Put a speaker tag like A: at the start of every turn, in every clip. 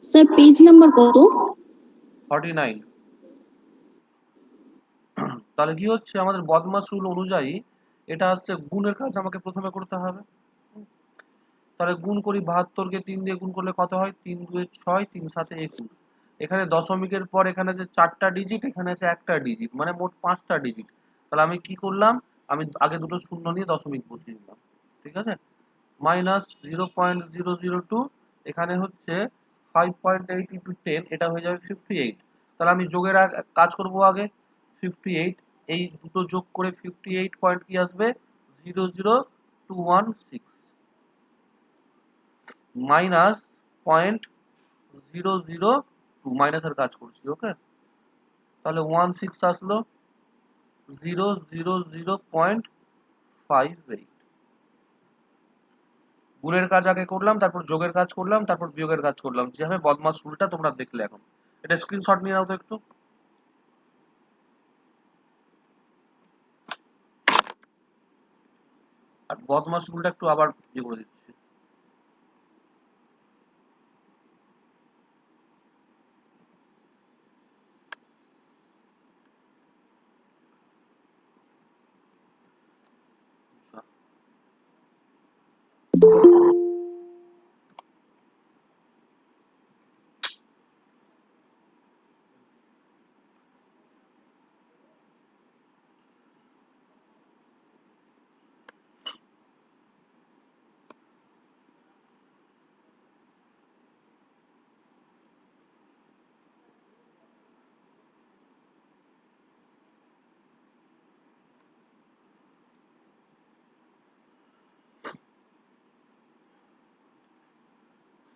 A: Sir page number কত?
B: 49। তাহলে কি হচ্ছে, আমাদের বদমাস রুল অনুযায়ী এটা হচ্ছে গুণের কাজ আমাকে প্রথমে করতে হবে। তাহলে গুণ করি, 72 কে 3 দিয়ে গুণ করলে কত হয়? 3 2 6, 3 7 21। এখানে দশমিকের পর এখানে যে 4টা ডিজিট, এখানে আছে একটা ডিজিট, মানে মোট 5টা ডিজিট। তাহলে আমি কি করলাম, আমি আগে দুটো শূন্য নিয়ে দশমিক বসিয়ে দিলাম, ঠিক আছে। মাইনাস 0.002, এখানে হচ্ছে 5.8 ইন্টু 10, এটা হয়ে যাবে 58। তাহলে আমি যোগের কাজ করব আগে। 58, এই দুটো যোগ করে 58 পয়েন্ট কি আসবে? 00216 মাইনাস 0.002, মাইনাসের কাজ করছি, ওকে। তাহলে 16 আসলো, 0.58। গুণের কাজ আগে করলাম, তারপর যোগের কাজ করলাম, তারপর বিয়োগের কাজ করলাম, যেভাবে বদমাস রুলটা তোমরা দেখলে। এখন এটা স্ক্রিনশট নিয়ে নাও তো একটু। আর বদমাস রুলটা একটু আবার ইয়ে করে দিচ্ছি।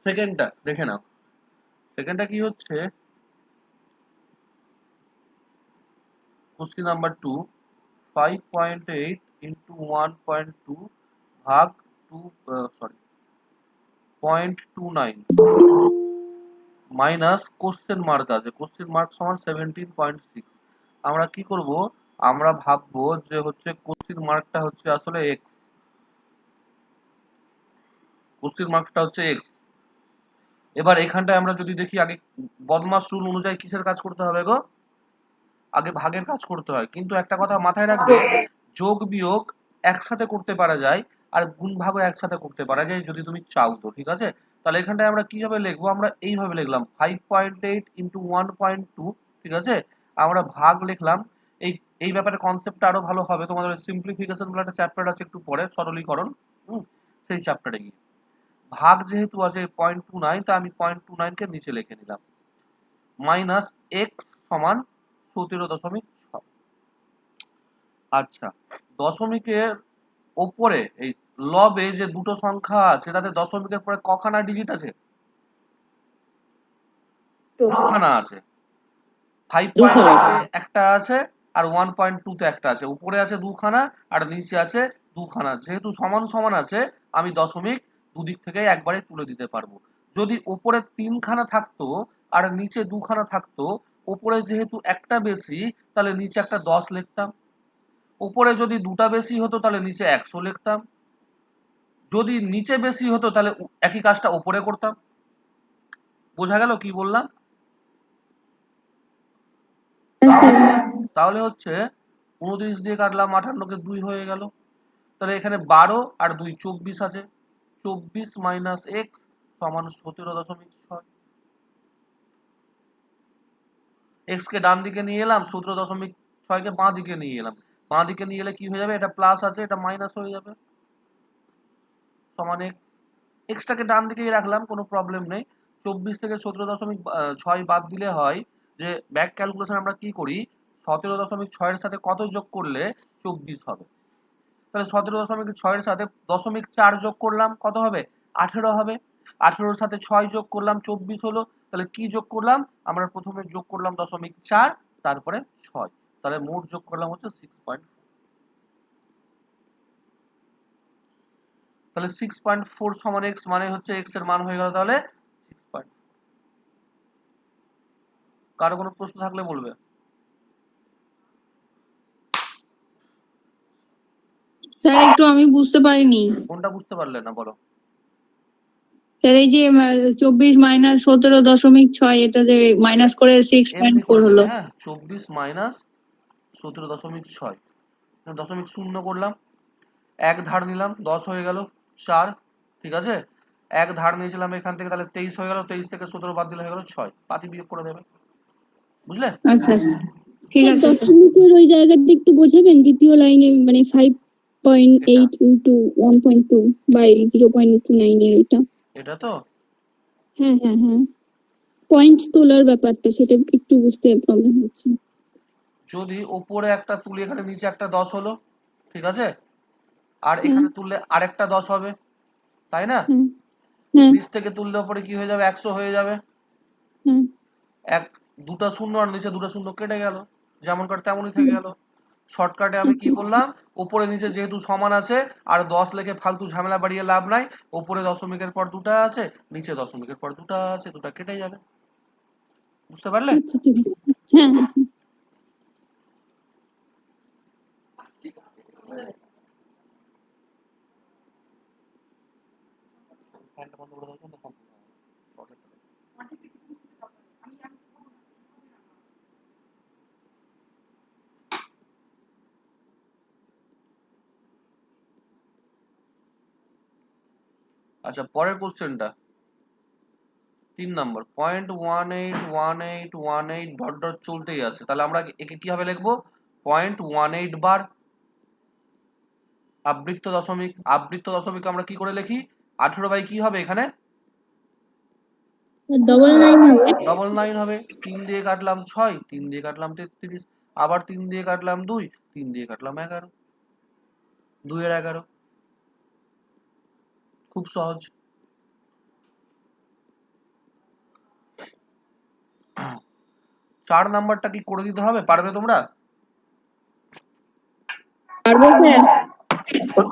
B: সেকেন্ডটা দেখে নাও। সেকেন্ডটা কি হচ্ছে, কোশ্চেন নাম্বার 2, 5.8 ইন্টু 1.2 ভাগ 0.29 মাইনাস কোশ্চেন মার্ক আছে, কোশ্চেন মার্ক সমান 17.6। আমরা কি করব, আমরা ভাববো যে হচ্ছে কোশ্চেন মার্কটা হচ্ছে আসলে এক্স, কোশ্চেন মার্কটা হচ্ছে এক্স। এবার এখানটায় আমরা যদি দেখি, আগে বদমাস রুল অনুযায়ী কিসের কাজ করতে হবে গো? আগে ভাগের কাজ করতে হয়। কিন্তু একটা কথা মাথায় রাখবে, যোগ বিয়োগ একসাথে করতে পারা যায়, আর গুণ ভাগও একসাথে করতে পারা যায় যদি তুমি চাও তো, ঠিক আছে। তাহলে এখানটায় আমরা কিভাবে লিখবো, আমরা এইভাবে লিখলাম 5.8 ইন্টু 1.2, ঠিক আছে। আমরা ভাগ লিখলাম। এই এই ব্যাপারে কনসেপ্টটা আরো ভালো হবে তোমাদের, সিম্পলিফিকেশন বলে একটা চ্যাপ্টার আছে একটু পরে, সরলীকরণ, সেই চ্যাপ্টারে গিয়ে। ভাগ যেহেতু আছে 0.29, তা আমি 0.29 কে নিচে লিখে নিলাম, মাইনাস এক্স সমান 17.6। আচ্ছা, দশমিকের ওপরে এই লবে যে দুটো সংখ্যা আছে, তাতে দশমিকের পরে কখানা ডিজিট আছে? দুখানা আছে। 5.8 একটা আছে, আর 1.2 তে একটা আছে। উপরে আছে দুখানা, আর নিচে আছে দুখানা। যেহেতু সমান সমান আছে, আমি দশমিক দুদিক থেকে একবারে তুলে দিতে পারবো। যদি উপরে 3খানা থাকতো আর নিচে দুখানা থাকতো, উপরে যেহেতু একটা বেশি, তাহলে নিচে একটা 10 লিখতাম। উপরে যদি দুটা বেশি হতো, তাহলে নিচে 100 লিখতাম। যদি নিচে বেশি হতো, তাহলে একই কাজটা উপরে করতাম। বোঝা গেল কি বললাম? তাহলে হচ্ছে 29 দিয়ে কাটলাম, 58 কে 2 হয়ে গেল। তাহলে এখানে 12 আর 2 24 আছে। 24 মাইনাস এক্স সমান 17.6। এক্স কে ডান দিকে নিয়ে এলাম, 17.6 কে বাঁ দিকে নিয়ে এলাম। বাঁ দিকে নিয়ে এলে কি হয়ে যাবে, এটা প্লাস আছে, এটা মাইনাস হয়ে যাবে, সমান এক্স। এক্সটাকে ডান দিকেই রাখলাম, কোনো প্রবলেম নেই। 24 থেকে 17.6 বাদ দিলে হয় যে, ব্যাক ক্যালকুলেশন আমরা কি করি, 17.6 এর সাথে কত যোগ করলে 24 হবে। তাহলে 17.6 এর সাথে 0.4 যোগ করলাম, কত হবে? 18 হবে। 18-এর সাথে 6 যোগ করলাম, 24 হলো। তাহলে কি যোগ করলাম, আমরা প্রথমে যোগ করলাম 0.4, তারপরে 6। তাহলে মোট যোগ করলাম হচ্ছে 6. তাহলে 6.4 সমান এক্স, মানে হচ্ছে এক্স এর মান হয়ে গেল তাহলে 6. কারো কোনো প্রশ্ন থাকলে বলবে।
A: স্যার একটু আমি বুঝতে পারিনি।
B: কোনটা বুঝতে পারলে না বলো?
A: স্যার এই যে 24 - 17.6 এটা যে মাইনাস করে
B: এমনি
A: 6.4
B: করে
A: হলো।
B: দেবে, হ্যাঁ 24 - 17.6 দশমিক শূন্য করলাম, এক ধার নিলাম 10 হয়ে গেল 4, ঠিক আছে। এক ধার নিয়েছিলাম এখান থেকে, তাহলে 23 হয়ে গেল, 23 থেকে 17 বাদ দিলে হয়ে গেল 6, পাতি বিয়োগ করে দেবে, বুঝলে?
A: আচ্ছা ঠিক
C: স্যার
A: আছে স্যার।
C: দশমিকের ওই জায়গাটা একটু বোঝাবেন, দ্বিতীয় লাইনে মানে 5.8 ইন্টু 1.2 বাই 0.29 এর এটা।
B: এটা তো
C: হ্যাঁ হ্যাঁ হ্যাঁ, পয়েন্ট তোলার ব্যাপারটা সেটা একটু বুঝতে প্রবলেম হচ্ছে।
B: যদি ওপরে একটা তুলি এখানে নিচে একটা 10 হলো, ঠিক আছে, আর
C: হ্যাঁ
B: এখানে তুললে আরেকটা 10 হবে, তাই না?
C: হ্যাঁ হ্যাঁ
B: নিচ থেকে তুললে ওপরে কি হয়ে যাবে, 100 হয়ে যাবে।
C: হ্যাঁ।
B: এক দুটা শূন্য আর নিচে দুটো শূন্য কেটে গেল, যেমন কাট তেমনই থেকে গেল। শর্টকাটে আমি কি
C: আচ্ছা
B: বললাম, উপরে নিচে যেহেতু সমান আছে আর 10 লিখে ফালতু ঝামেলা বাড়িয়ে লাভ নাই, উপরে দশমিকের পর দুটা আছে, নিচে দশমিকের পর দুটা আছে, দুটা কেটে যাবে, বুঝতে পারলে?
C: আচ্ছা ঠিক আছে। হ্যাঁ হ্যাঁ স্যার।
B: ফ্যানটা বন্ধ করে দাও তো, তখন আচ্ছা পরের কোশ্চেনটা 3 নম্বর, 0.181818 ডট ডট চলতেই আছে, তাহলে আমরা একে কিভাবে লিখবো, 0.18 বার আবৃত্ত দশমিক। আবৃত্ত দশমিক আমরা কি করে লিখি, 18 বাই কি হবে এখানে,
C: স্যার ডবল 9 হবে।
B: ডবল 9 হবে। 3 দিয়ে কাটলাম 6, 3 দিয়ে কাটলাম 33, আবার 3 দিয়ে কাটলাম 2, 3 দিয়ে কাটলাম 11, 2 এর 11, খুব সহজ। চার নাম্বারটা কি করে দিতে হবে, পারবে তোমরা?
C: পারবো স্যার।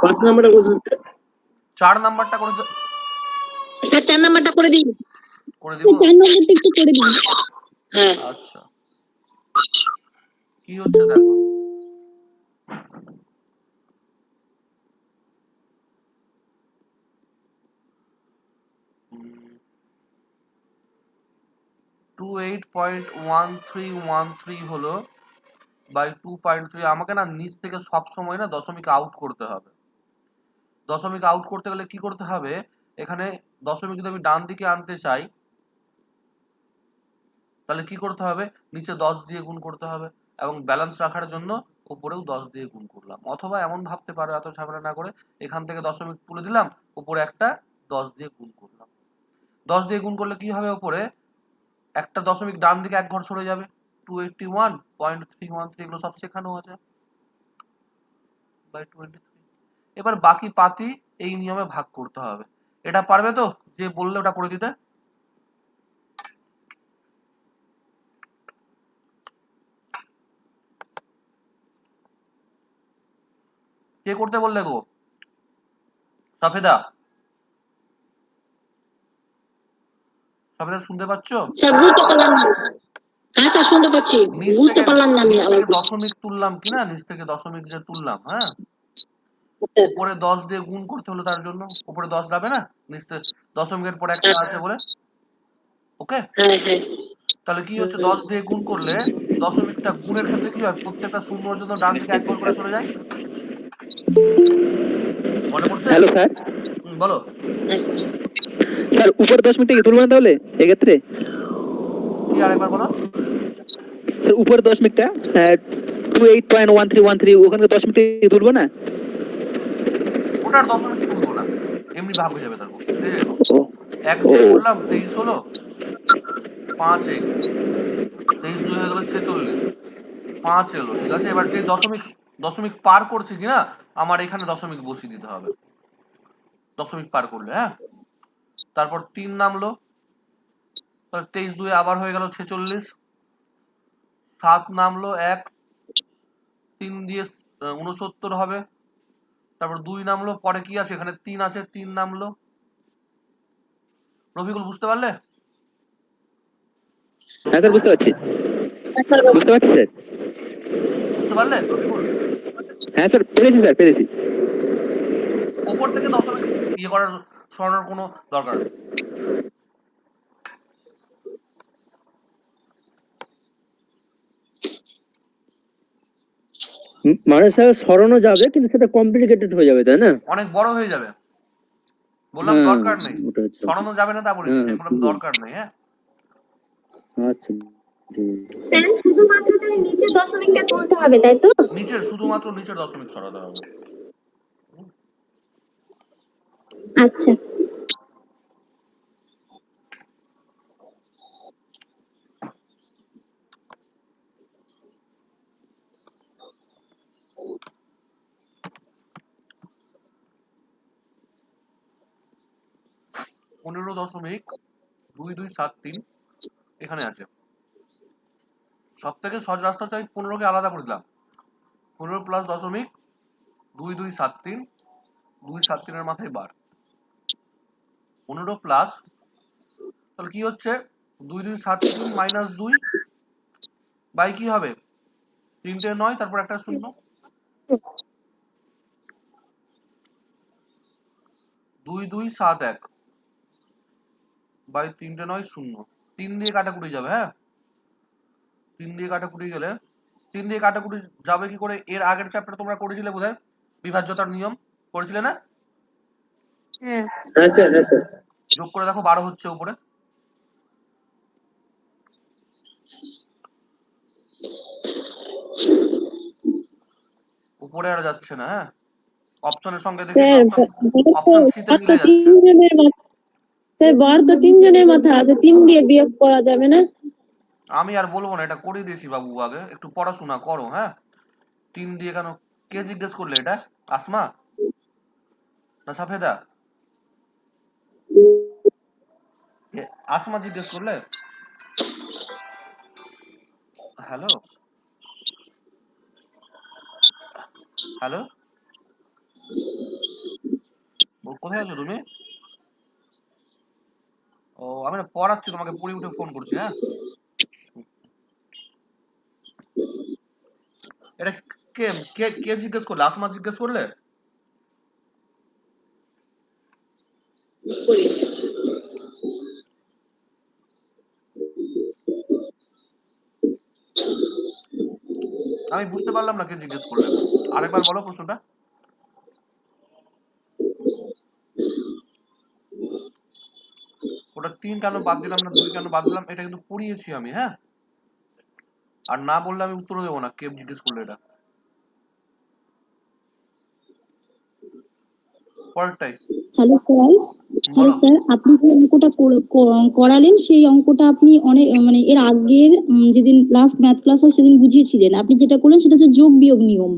D: পাঁচ নাম্বারটা বলছেন?
B: 4 নাম্বারটা করে
E: স্যার 4 নাম্বারটা করে দিন।
B: করে দিব।
C: 4 নম্বরটা একটু করে দিন।
E: হ্যাঁ
B: আচ্ছা কি হচ্ছে দেখো, উম, 28.1313 হলো বাই 2.3। আমাকে না নিচ থেকে সব সময় না দশমিক আউট করতে হবে। দশমিক আউট করতে গেলে কি করতে হবে, এখানে দশমিক যদি আমি ডান দিকে আনতে চাই তাহলে কি করতে হবে, নিচে 10 দিয়ে গুণ করতে হবে, এবং ব্যালেন্স রাখার জন্য উপরেও 10 দিয়ে গুণ করলাম। অথবা এমন ভাবতে পারো, এত ঝামেলা না করে, এখান থেকে দশমিক তুলে দিলাম, উপরে একটা 10 দিয়ে গুণ করলাম। 10 দিয়ে গুণ করলে কি হবে, উপরে একটা দশমিক ডান দিকে এক ঘর সরে যাবে, 281.313, এগুলো সব শেখানো আছে বাই 23। এবার বাকি পাতি এই নিয়মে ভাগ করতে হবে। এটা পারবে তো, যে বললে ওটা করে দিতে? কে করতে বললে গো, সাফেদা? সাফেদা শুনতে পাচ্ছ?
E: স্যার বুঝতে পারলাম না। হ্যাঁ স্যার শুনতে পাচ্ছি,
B: নিচ
E: বুঝতে
B: থেকে
E: পারলাম না আমি
B: নিচ
E: আবার।
B: থেকে দশমিক তুললাম কিনা, নিচ থেকে দশমিক যে তুললাম, হ্যাঁ, উপরে 10 দিয়ে গুণ করতে হলো, তার জন্য উপরে 10 যাবে না, নিচ থেকে দশমিকের পর একটা আছে বলে, ওকে।
E: হ্যাঁ হ্যাঁ
B: তাহলে কি হচ্ছে, 10 দিয়ে গুণ করলে দশমিকটা গুণের ক্ষেত্রে কি হয়, প্রত্যেকটা শূন্যর জন্য ডান দিকে এক ঘর করে সরে যায়, মনে পড়ছে?
D: হ্যালো স্যার,
B: বলো।
D: স্যার উপর 10 মিনিট কি তুলবো না তাহলে এক্ষেত্রে?
B: কি আরেকবার বলো।
D: স্যার উপর 10 মিনিটটা 28.1313 ওখানে 10 মিনিট তুলবো না?
B: ওটার দশমিক তুলবো না, এমনি ভাগ হয়ে যাবে তারপর। এই যে দেখো,
D: ও
B: এক দিয়ে করলাম 23 হলো, 5 এক 23 2 হয়ে গেল 46, 5 এলো, ঠিক আছে। এবার যে দশমিক দশমিক পার করছে কিনা, আমার এখানে দশমিক বসিয়ে দিতে হবে, দশমিক পার করলে, হ্যাঁ। তারপর 3 নামলো, তাহলে 23 2 আবার হয়ে গেল 46, 7 নামলো 1, 3 দিয়ে 69 হবে, তারপর 2 নামলো, পরে কি আছে এখানে 3 আছে, 3 নামলো। রবিকুল বুঝতে পারলে?
D: হ্যাঁ স্যার বুঝতে পারছি, বুঝতে পারছি স্যার।
B: বুঝতে পারলে রবিকুল?
D: হ্যাঁ স্যার পেরেছি, স্যার পেরেছি।
B: ওপর থেকে দশমিক ইয়ে করার সরানোর কোনো দরকার নেই।
D: মানে স্যার সরানো যাবে কিন্তু সেটা কমপ্লিকেটেড হয়ে যাবে তাই না?
B: অনেক বড় হয়ে যাবে। বললাম
D: হ্যাঁ
B: দরকার নেই,
D: ওটা হচ্ছে
B: সরানো যাবে না তা বলিনি,
D: হ্যাঁ
B: আমি বললাম
D: ঠিক
B: দরকার নেই। হ্যাঁ,
D: আছে। আচ্ছা ঠিক আছে।
F: স্যার শুধুমাত্র তাহলে নিচের দশমিকটা তুলতে হবে তাই তো?
B: নিচের শুধুমাত্র নিচের দশমিক সরাতে হবে।
F: আচ্ছা।
B: 15.2273 এখানে আছে। সব থেকে সহজ রাস্তা হচ্ছে আমি 15কে আলাদা করে দিলাম। 15 প্লাস দশমিক 2273, 273 এর মাথায় বার। 15 প্লাস, তাহলে কি হচ্ছে 2273 মাইনাস 2 বাই কি হবে 3টে 9, তারপর একটা 0, 2271 বাই 3টে 9 0, 3 দিয়ে কাটাকুটি যাবে। হ্যাঁ, 3 দিয়ে কাটাকুটি গেলে 3 দিয়ে কাটাকুটি যাবে কি করে? এর আগের চ্যাপ্টার তোমরা করেছিলে বোধহয়, বিভাজ্যতার নিয়ম করেছিলে না?
F: হ্যাঁ।
D: হ্যাঁ স্যার হ্যাঁ স্যার।
B: যোগ করে দেখো 12 হচ্ছে উপরে। উপরে আর যাচ্ছে না। হ্যাঁ, অপশনের সঙ্গে দেখে
F: স্যার
B: অপশন সি তে মিলে যাচ্ছে।
F: তিনজনের মাথা, স্যার বার তো তিনজনের মাথা আছে, 3 দিয়ে বিয়োগ করা যাবে না?
B: আমি আর বলবো না, এটা করে দিয়েছি বাবু, আগে একটু পড়াশোনা করো। হ্যাঁ, 3 দিয়ে কেন? কে জিজ্ঞেস করলে এটা? আসমা না সাফেদা? আসমা জিজ্ঞেস করলে? হ্যালো হ্যালো, কোথায় আছো তুমি? ও, আমি না পড়াচ্ছি, তোমাকে পড়ে উঠে ফোন করছি। হ্যাঁ, এটা কে কে কে জিজ্ঞেস করলে? আসমা জিজ্ঞেস করলে? আমি বুঝতে পারলাম না কে জিজ্ঞেস করলে। আরেকবার বলো প্রশ্নটা। ওটা 3 কেন বাদ দিলাম না, 2 কেন বাদ দিলাম, এটা কিন্তু পড়িয়েছি আমি। হ্যাঁ, আর না বললে আমি উত্তর দেবো না কে জিজ্ঞেস করলে এটা। পরেরটাই
C: হ্যালো স্যার। হ্যালো
B: বলো।
C: স্যার, আপনি যে অঙ্কটা করালেন সেই অঙ্কটা আপনি অনেক মানে এর আগের যেদিন লাস্ট ম্যাথ ক্লাস হয় সেদিন বুঝিয়েছিলেন। আপনি যেটা করলেন সেটা হচ্ছে যোগ বিয়োগ নিয়ম।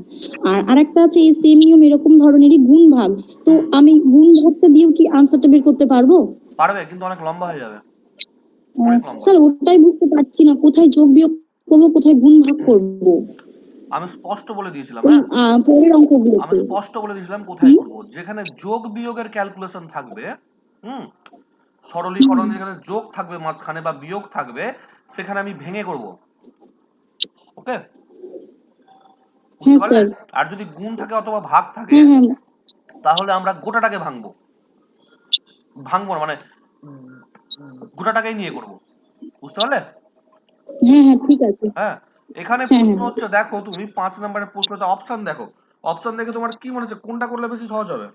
C: আর আরেকটা আছে এই সেম নিয়ম এরকম ধরনেরই গুণ ভাগ। তো আমি গুণ ভাগটা দিয়েও কি আনসারটা বের করতে পারবো?
B: পারবে, কিন্তু অনেক লম্বা হয়ে যাবে, অনেক লম্বা।
C: স্যার ওটাই বুঝতে পারছি না, কোথায় যোগ বিয়োগ করবো, কোথায় গুণ ভাগ করবো
B: আমি স্পষ্ট বলে দিয়েছিলাম।
C: ওই
B: হ্যাঁ,
C: পরের
B: আমি
C: অঙ্কগুলোতে।
B: স্পষ্ট বলে দিয়েছিলাম
C: কি?
B: কোথায় করব। যেখানে যোগ বিয়োগের ক্যালকুলেশন থাকবে, হুম, সরলীকরণ যেখানে যোগ থাকবে মাঝখানে বা বিয়োগ থাকবে, সেখানে আমি ভেঙে করব। ওকে, বুঝতে
C: হ্যাঁ
B: পারলে?
C: স্যার।
B: আর যদি গুণ থাকে অথবা ভাগ থাকে,
C: হ্যাঁ হ্যাঁ
B: তাহলে আমরা গোটাটাকে ভাঙবো। ভাঙবো না মানে গোটাটাকেই নিয়ে করব। বুঝতে পারলে?
C: হ্যাঁ হ্যাঁ ঠিক আছে।
B: হ্যাঁ, এখানে
C: হ্যাঁ
B: প্রশ্ন
C: হ্যাঁ
B: হচ্ছে, দেখো তুমি 5 নম্বরের প্রশ্নটা অপশন দেখো। অপশন দেখে তোমার কি মনে হচ্ছে কোনটা করলে বেশি সহজ হবে?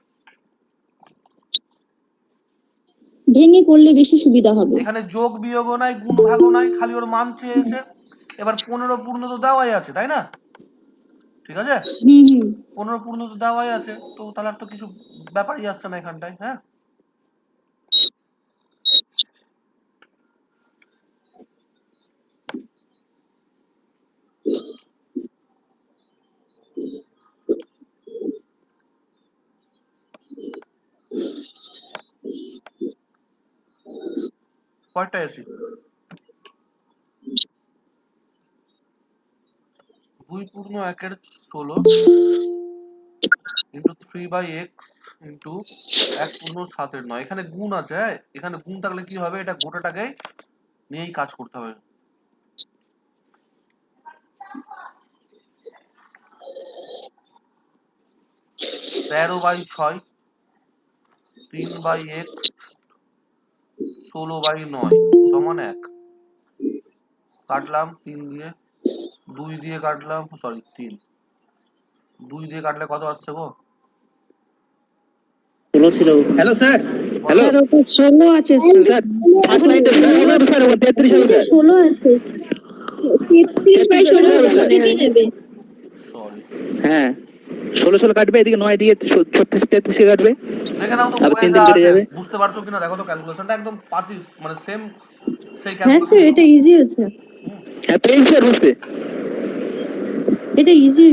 C: ভেঙে করলে বেশি সুবিধা হবে।
B: এখানে যোগ বিয়োগও নাই, গুণ ভাগও নাই, খালি ওর মান চেয়েছে। এবার 15 পূর্ণ তো দেওয়াই আছে, তাই না? ঠিক আছে,
C: হুম হুম
B: 15 পূর্ণ তো দেওয়াই আছে, তো তাহলে আর তো কিছু ব্যাপারই আসছে না এখানটায়। হ্যাঁ, কয়টা এসি? 2 পূর্ণ 1 16 ইন্টু 3/x ইন্টু 1 পূর্ণ 7/9। এখানে গুণ আছে। হ্যাঁ, এখানে গুণ থাকলে কি হবে, এটা গোটাটাকে নিয়েই কাজ করতে হবে। 13/6 3/x 16/9 সমান 1। কাটলাম 3 দিয়ে, 2 দিয়ে কাটলাম, সরি 3, 2 দিয়ে কাটলে কত আসছে গো?
D: 16 ছিল। হ্যালো স্যার, হ্যালো
F: স্যার ওটা 16 আছে
D: স্যার, ফার্স্ট লাইনটা স্যার হলো স্যার, ওটা 33 হলো স্যার।
C: 16 আছে,
F: 33/16
D: হলো স্যার।
C: কেটে যাবে।
B: সরি,
D: হ্যাঁ 16 কাটবে, এদিকে 9 দিয়ে 36 33 কাটবে,
B: দেখে নাও তো
D: আবার
B: বইয়ে
D: 3
B: যা
D: কেটে
B: আছে,
D: যাবে।
B: বুঝতে পারছো কিনা দেখো তো, ক্যালকুলেশনটা একদম পাতি, মানে সেম সেই
F: হ্যাঁ স্যার,
B: ক্যালকুলেশন।
F: এটা ইজি আছে,
D: হ্যাঁ পেন স্যার বুঝতে।
F: এটা ইজি।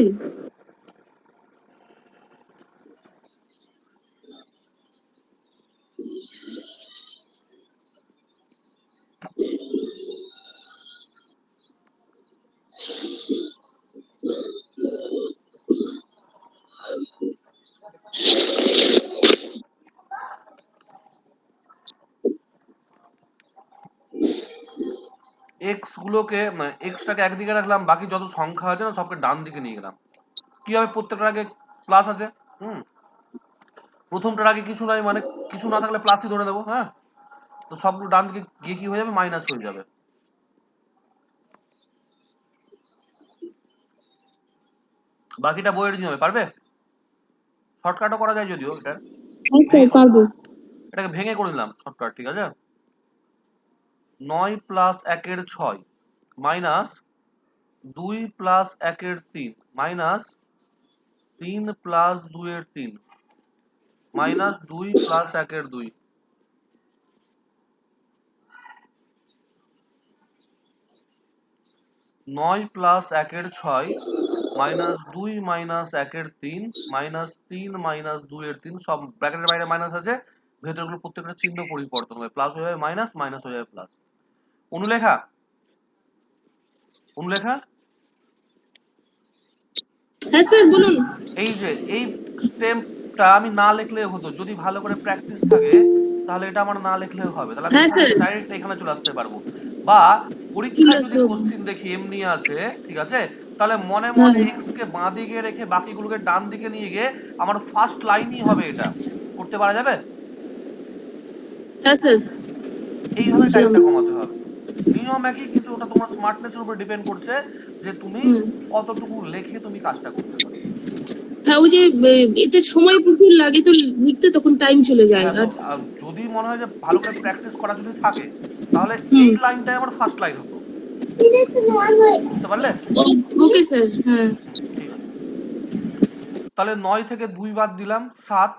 B: এক্স গুলোকে, মানে এক্সটাকে একদিকে রাখলাম, বাকি যত সংখ্যা আছে না সবকে ডান দিকে নিয়ে গেলাম। কি হবে, প্রত্যেকটার আগে প্লাস আছে। প্রথমটার আগে কিছু নাই, মানে কিছু না থাকলে প্লাসই ধরে দেবো। হ্যাঁ, তো সবগুলো ডান দিকে গিয়ে কি হয়ে যাবে, মাইনাস হয়ে যাবে। বাকিটা বইয়ের নিয়মে পারবে, শর্টকাটও করা যায় যদিও, এটা
C: হ্যাঁ স্যার পারবো।
B: এটাকে ভেঙে করে নিলাম শর্টকাট, ঠিক আছে। 9 + 1 + 6 minus 2 + 1 + 3 minus 3 + 2 + 3 minus 2 + 1 + 2। 9 + 1 + 6 minus 2 - 1 + 3 minus 3 - 2 + 3, সব ব্র্যাকেটের বাইরে মাইনাস আছে, ভেতরগুলো প্রত্যেকটা চিহ্ন পরিবর্তন হবে, প্লাস হয়ে যাবে মাইনাস, মাইনাস হয়ে যাবে প্লাস। অনুলেখা, অনুলেখা,
F: হ্যাঁ স্যার বলুন।
B: এই যে এই স্টেপটা আমি না লিখলেও হতো, যদি ভালো করে প্র্যাকটিস থাকে তাহলে এটা আমার না লিখলেও হবে, তাহলে আমি
F: হ্যাঁ
B: এখান
F: স্যার,
B: থেকে ডাইরেক্ট এখানে চলে আসতে পারবো। বা
F: চলে
B: পরীক্ষায় যদি
F: আসতে হবে।
B: কোশ্চিন দেখি এমনি আছে, ঠিক আছে, তাহলে মনে
F: হ্যাঁ
B: মনে এক্স কে বাঁ দিকে রেখে বাকিগুলোকে ডান দিকে নিয়ে গিয়ে আমার ফার্স্ট লাইনই হবে, এটা করতে পারা যাবে।
F: হ্যাঁ স্যার,
B: এইভাবে
F: বুঝলাম।
B: টাইমটা কমাতে হবে। নিয়ম একই, কিন্তু ওটা তোমার স্মার্টনেসের উপর ডিপেন্ড করছে যে তুমি কতটুকু লেখে তুমি কাজটা করতে পারো।
F: হ্যাঁ ওই যে এতে সময় প্রচুর লাগে তো লিখতে, তখন টাইম চলে যায়।
B: হ্যাঁ, তো
F: আর
B: যদি মনে হয় যে ভালো করে প্র্যাকটিস করা যদি থাকে, তাহলে এই লাইনটাই আমার ফার্স্ট লাইন হতো, বুঝতে পারলে?
F: ওকে স্যার, হ্যাঁ।
B: ঠিক আছে, তাহলে 9 থেকে 2 বাদ দিলাম 7,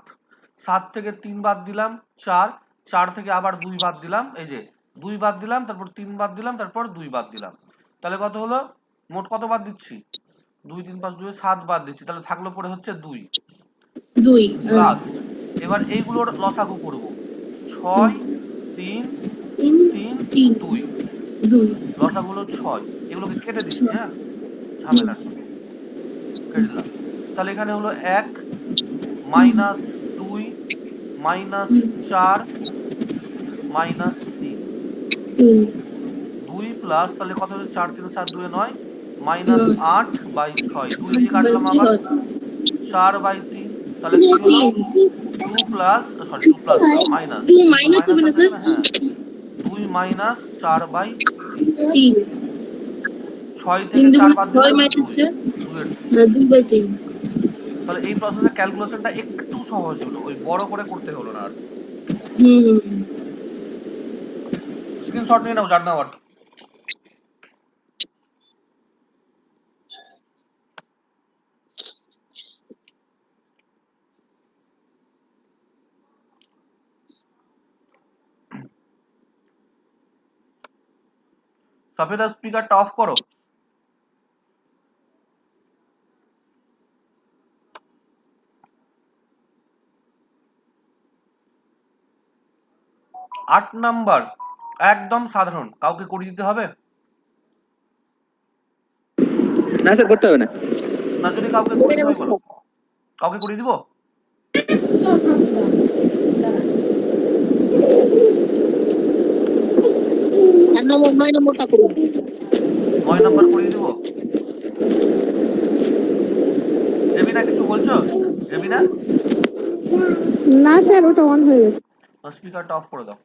B: 7 থেকে 3 বাদ দিলাম 4, 4 থেকে আবার 2 বাদ দিলাম, এই যে 2 বাদ দিলাম, তারপর 3 বাদ দিলাম, তারপর 2 বাদ দিলাম, তাহলে কত হলো, মোট কত বাদ দিচ্ছি, 2 3 5 2 7 বাদ দিচ্ছি, তাহলে থাকলো পড়ে হচ্ছে 2
F: 2
B: প্লাস, এবার এইগুলোর লসাগু করব, 6 3 3
F: 3
B: 2,
F: 2
B: লসাগু হলো 6, এগুলোকে কেটে দিচ্ছি, হ্যাঁ, ঝামেলার জন্য কেটে দিলাম। তাহলে এখানে হলো 1 মাইনাস 2 মাইনাস 4 মাইনাস 3, 2 প্লাস, তাহলে কত হচ্ছে, 4 3 7 2 9, মাইনাস 8/6, 2 দিয়ে কাটলাম আবার, 4/3, তাহলে কি হলো, 2 plus, sorry 2 plus minus,
F: 2
B: 2
F: minus হবে না
B: আছে
F: স্যার?
B: এখানে, হ্যাঁ, 2 মাইনাস 4/3,
F: 3
B: 6
F: 3
B: থেকে 4
F: দুগুণে
B: বাদ
F: 6
B: দিলাম
F: মাইনাস
B: 2,
F: 4,
B: 2 এর
F: 2/3।
B: তাহলে এই প্রসেসে ক্যালকুলেশনটা একটু সহজ হলো, ওই বড় করে করতে হলো না আর। স্ক্রিনশট নিয়ে নাও, জান নাও আর। সফেদা স্পিকারটা অফ করো। আট নাম্বার একদম সাধারণ, কাউকে করিয়ে দিতে হবে
D: না স্যার করতে হবে না।
B: না, যদি কাউকে করিয়ে দিতে হয় বলো, কাউকে করিয়ে দিব।
E: 9 নম্বরটা করুন।
B: 9 নাম্বার করিয়ে দিব। জেবিনা কিছু বলছো, জেবিনা?
F: না স্যার, ওটা অন হয়ে গেছে।
B: স্পিকারটা অফ করে দাও।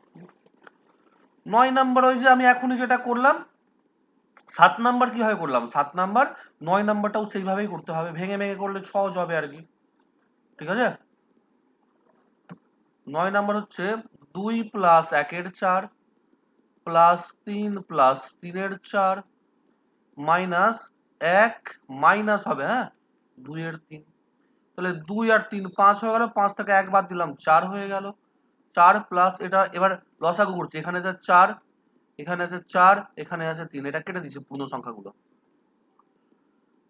B: 9 নাম্বার ওই যে আমি এখনই যেটা করলাম। 7 নাম্বার কিভাবে করলাম? 7 নাম্বার 9 নাম্বারটাও সেইভাবেই করতে হবে, ভেঙে ভেঙে করলে সহজ হবে আর কি। ঠিক আছে? 9 নাম্বার হচ্ছে 2 প্লাস 1 এর 4 প্লাস 3 প্লাস 3 এর 4 মাইনাস 1 মাইনাস হবে, হ্যাঁ, 2 এর 3। তাহলে 2 আর 3 5 হয়ে গেল, 5 থেকে 1 বাদ দিলাম 4 হয়ে গেল। 4 প্লাস এটা এবার লসাগু করছি, এখানে আছে 4, এখানে আছে 4, এখানে আছে 3, এটা কেটে দিচ্ছি পূর্ণ সংখ্যাগুলো।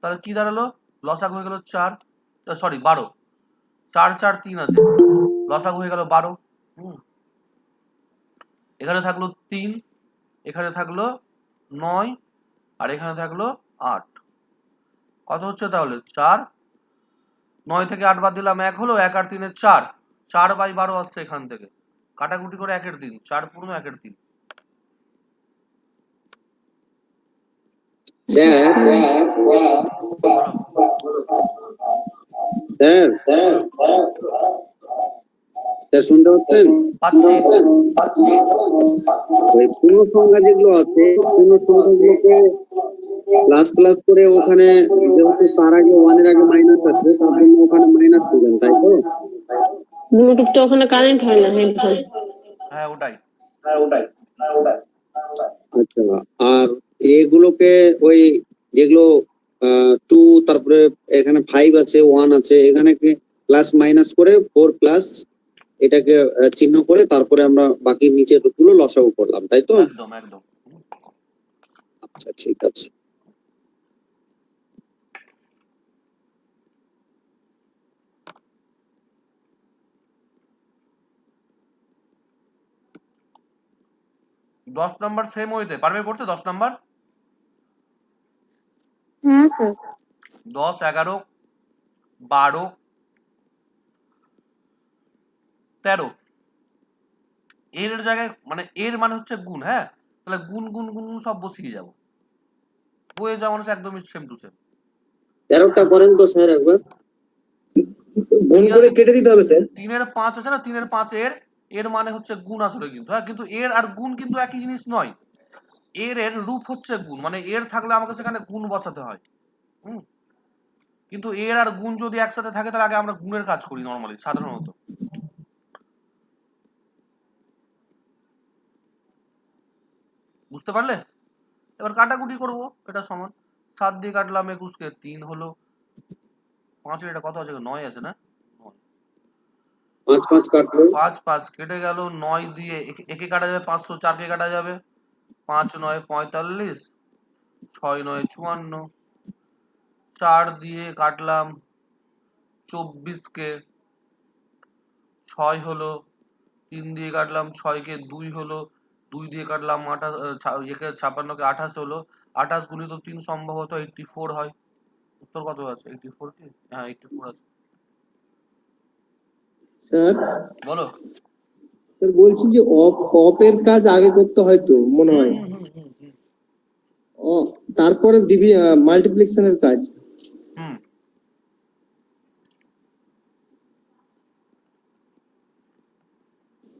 B: তাহলে কি দাঁড়ালো? লসাগু হয়ে গেল 4, সরি 12, 4 4 3 আছে, লসাগু হয়ে গেল 12। এখানে থাকলো 3, এখানে থাকলো 9, আর এখানে থাকলো 8। কত হচ্ছে তাহলে? 4, 9 থেকে 8 বাদ দিলাম 1 হলো, 1 আর 3 এর 4, 4/12 আসছে এখান থেকে, কাটাকুটি করে 1 এর 3, 4 পূর্ণ 1 এর 3।
G: স্যার
B: বলো।
G: স্যার স্যার শুনতে পাচ্ছেন?
B: পাচ্ছি।
G: ওই পূর্ণ সংখ্যা যেগুলো আছে, পূর্ণ সংখ্যাগুলোকে প্লাস প্লাস করে ওখানে যেহেতু তার আগে 1 এর আগে মাইনাস আছে, তার জন্য ওখানে মাইনাস দিবেন, তাই তো?
F: ব্লুটুথটা ওখানে কানেক্ট হয় না, হেডফোন।
B: হ্যাঁ ওটাই।
G: আচ্ছা, আর এগুলোকে ওই যেগুলো 2, তারপরে এখানে 5 আছে, 1 আছে, এখানে কি প্লাস মাইনাস করে 4 প্লাস এটাকে চিহ্ন করে তারপরে আমরা বাকি নিচের গুলো লসাগু করলাম, তাই তো?
B: একদম একদম।
G: আচ্ছা ঠিক আছে।
B: দশ নাম্বার সেম ওইতে পারবে করতে? 10 নাম্বার,
F: হ্যাঁ স্যার।
B: 10 11 12 13 এর জায়গায় মানে এর মানে হচ্ছে গুণ, হ্যাঁ, তাহলে গুণ গুণ গুণ গুণ সব বসিয়ে যাবো, বইয়ে যাওয়া মানুষ একদমই সেম টু সেম।
G: 13টা করেন তো স্যার একবার। গুণ করে কেটে দিতে হবে স্যার।
B: 3 এর 5 আছে না, 3 এর 5 এর এর মানে হচ্ছে গুণ আসলে, কিন্তু হ্যাঁ, কিন্তু এর আর গুণ কিন্তু একই জিনিস নয়। এর রূপ হচ্ছে গুণ, মানে এর থাকলে আমাকে সেখানে গুণ বসাতে হয়। হুম, কিন্তু এর আর গুণ যদি একসাথে থাকে তার আগে আমরা গুণের কাজ করি নরমালি সাধারণত। বুঝতে পারলে? এবার কাটাকুটি করব, এটা সমান 7 দিয়ে কাটলাম 21 কে, 3 হলো, 5 এর এটা কত আছে? 9 আছে না?
G: 5 5 কাটলো।
B: 5 5 কেটে গেল, 9 দিয়ে একে কাটা যাবে 500, 4 কে কাটা যাবে, 5 9 45, 6 9 54, 4 দিয়ে কাটলাম 24 কে, 6 হলো, 3 দিয়ে কাটলাম 6 কে, 2 হলো, 2 দিয়ে কাটলাম 56 কে 28 হলো, 28 গুণিত 3 সম্ভবত 84 হয়। উত্তর কত আছে? 84 কি? হ্যাঁ 84 আছে।
H: স্যার
B: বলো।
H: স্যার বলছি যে অপের কাজ আগে করতে হয় তো মনে হয়, তারপরে মাল্টিপ্লিকেশনের কাজ।
B: হুম,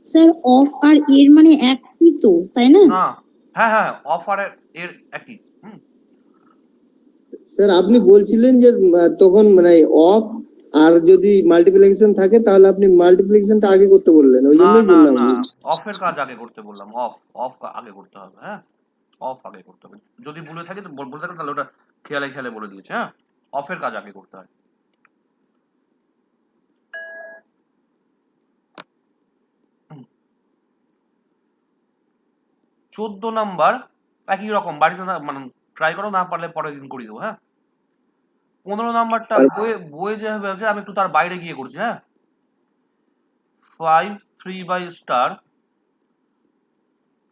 C: স্যার অফ আর এর মানে একই তো, তাই না?
B: না, হ্যাঁ হ্যাঁ, অফার এর একই। হুম,
H: স্যার আপনি বলছিলেন যে তখন মানে অফ আর যদি মাল্টিপ্লিকেশন থাকে তাহলে আপনি মাল্টিপ্লিকেশনটা আগে করতে বললেন, ওই
B: না
H: জন্যই
B: না
H: বললাম
B: না,
H: আমি।
B: অফের কাজ আগে করতে বললাম, অফ অফ আগে করতে হবে, হ্যাঁ, অফ আগে করতে হবে। যদি ভুলে থাকি তো বলে থাকেন তাহলে ওটা খেয়ালে খেয়ালে বলে দিয়েছে, হ্যাঁ, অফের কাজ আগে করতে হয়। 14 নাম্বার একই রকম, বাড়িতে মানে ট্রাই করো, না পারলে পরের দিন করিয়ে দেবো, হ্যাঁ। 15 নাম্বারটা বইয়ে যেভাবে আছে আমি একটু তার বাইরে গিয়ে করছি, হ্যাঁ। 5 3 স্টার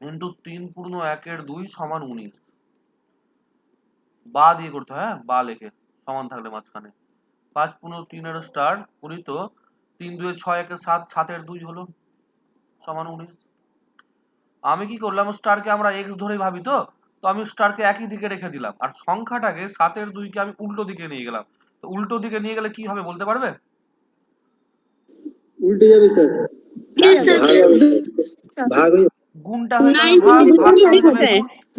B: ইন্টু 3 পূর্ণ 1 এর 2 সমান 19, বা দিয়ে করতে হয়, হ্যাঁ, বা লেখে সমান থাকলে মাঝখানে 5 পূর্ণ 3 এর স্টার গুণিত 3 2 6 1 7, 7 এর 2 হলো সমান 19। আমি কি করলাম, স্টারকে আমরা এক্স ধরেই ভাবি, তো তো আমি স্টারকে একই দিকে রেখে দিলাম, আর সংখ্যাটাকে 7 এর 2 কে আমি উল্টো দিকে নিয়ে গেলাম। তো উল্টো দিকে নিয়ে গেলে কি হবে বলতে পারবে?
H: উল্টে যাবে স্যার।
G: ভাগ হয়ে
B: গুণটা হয়ে যাবে ভাগ, ভাগ হয়ে যাবে গুণ,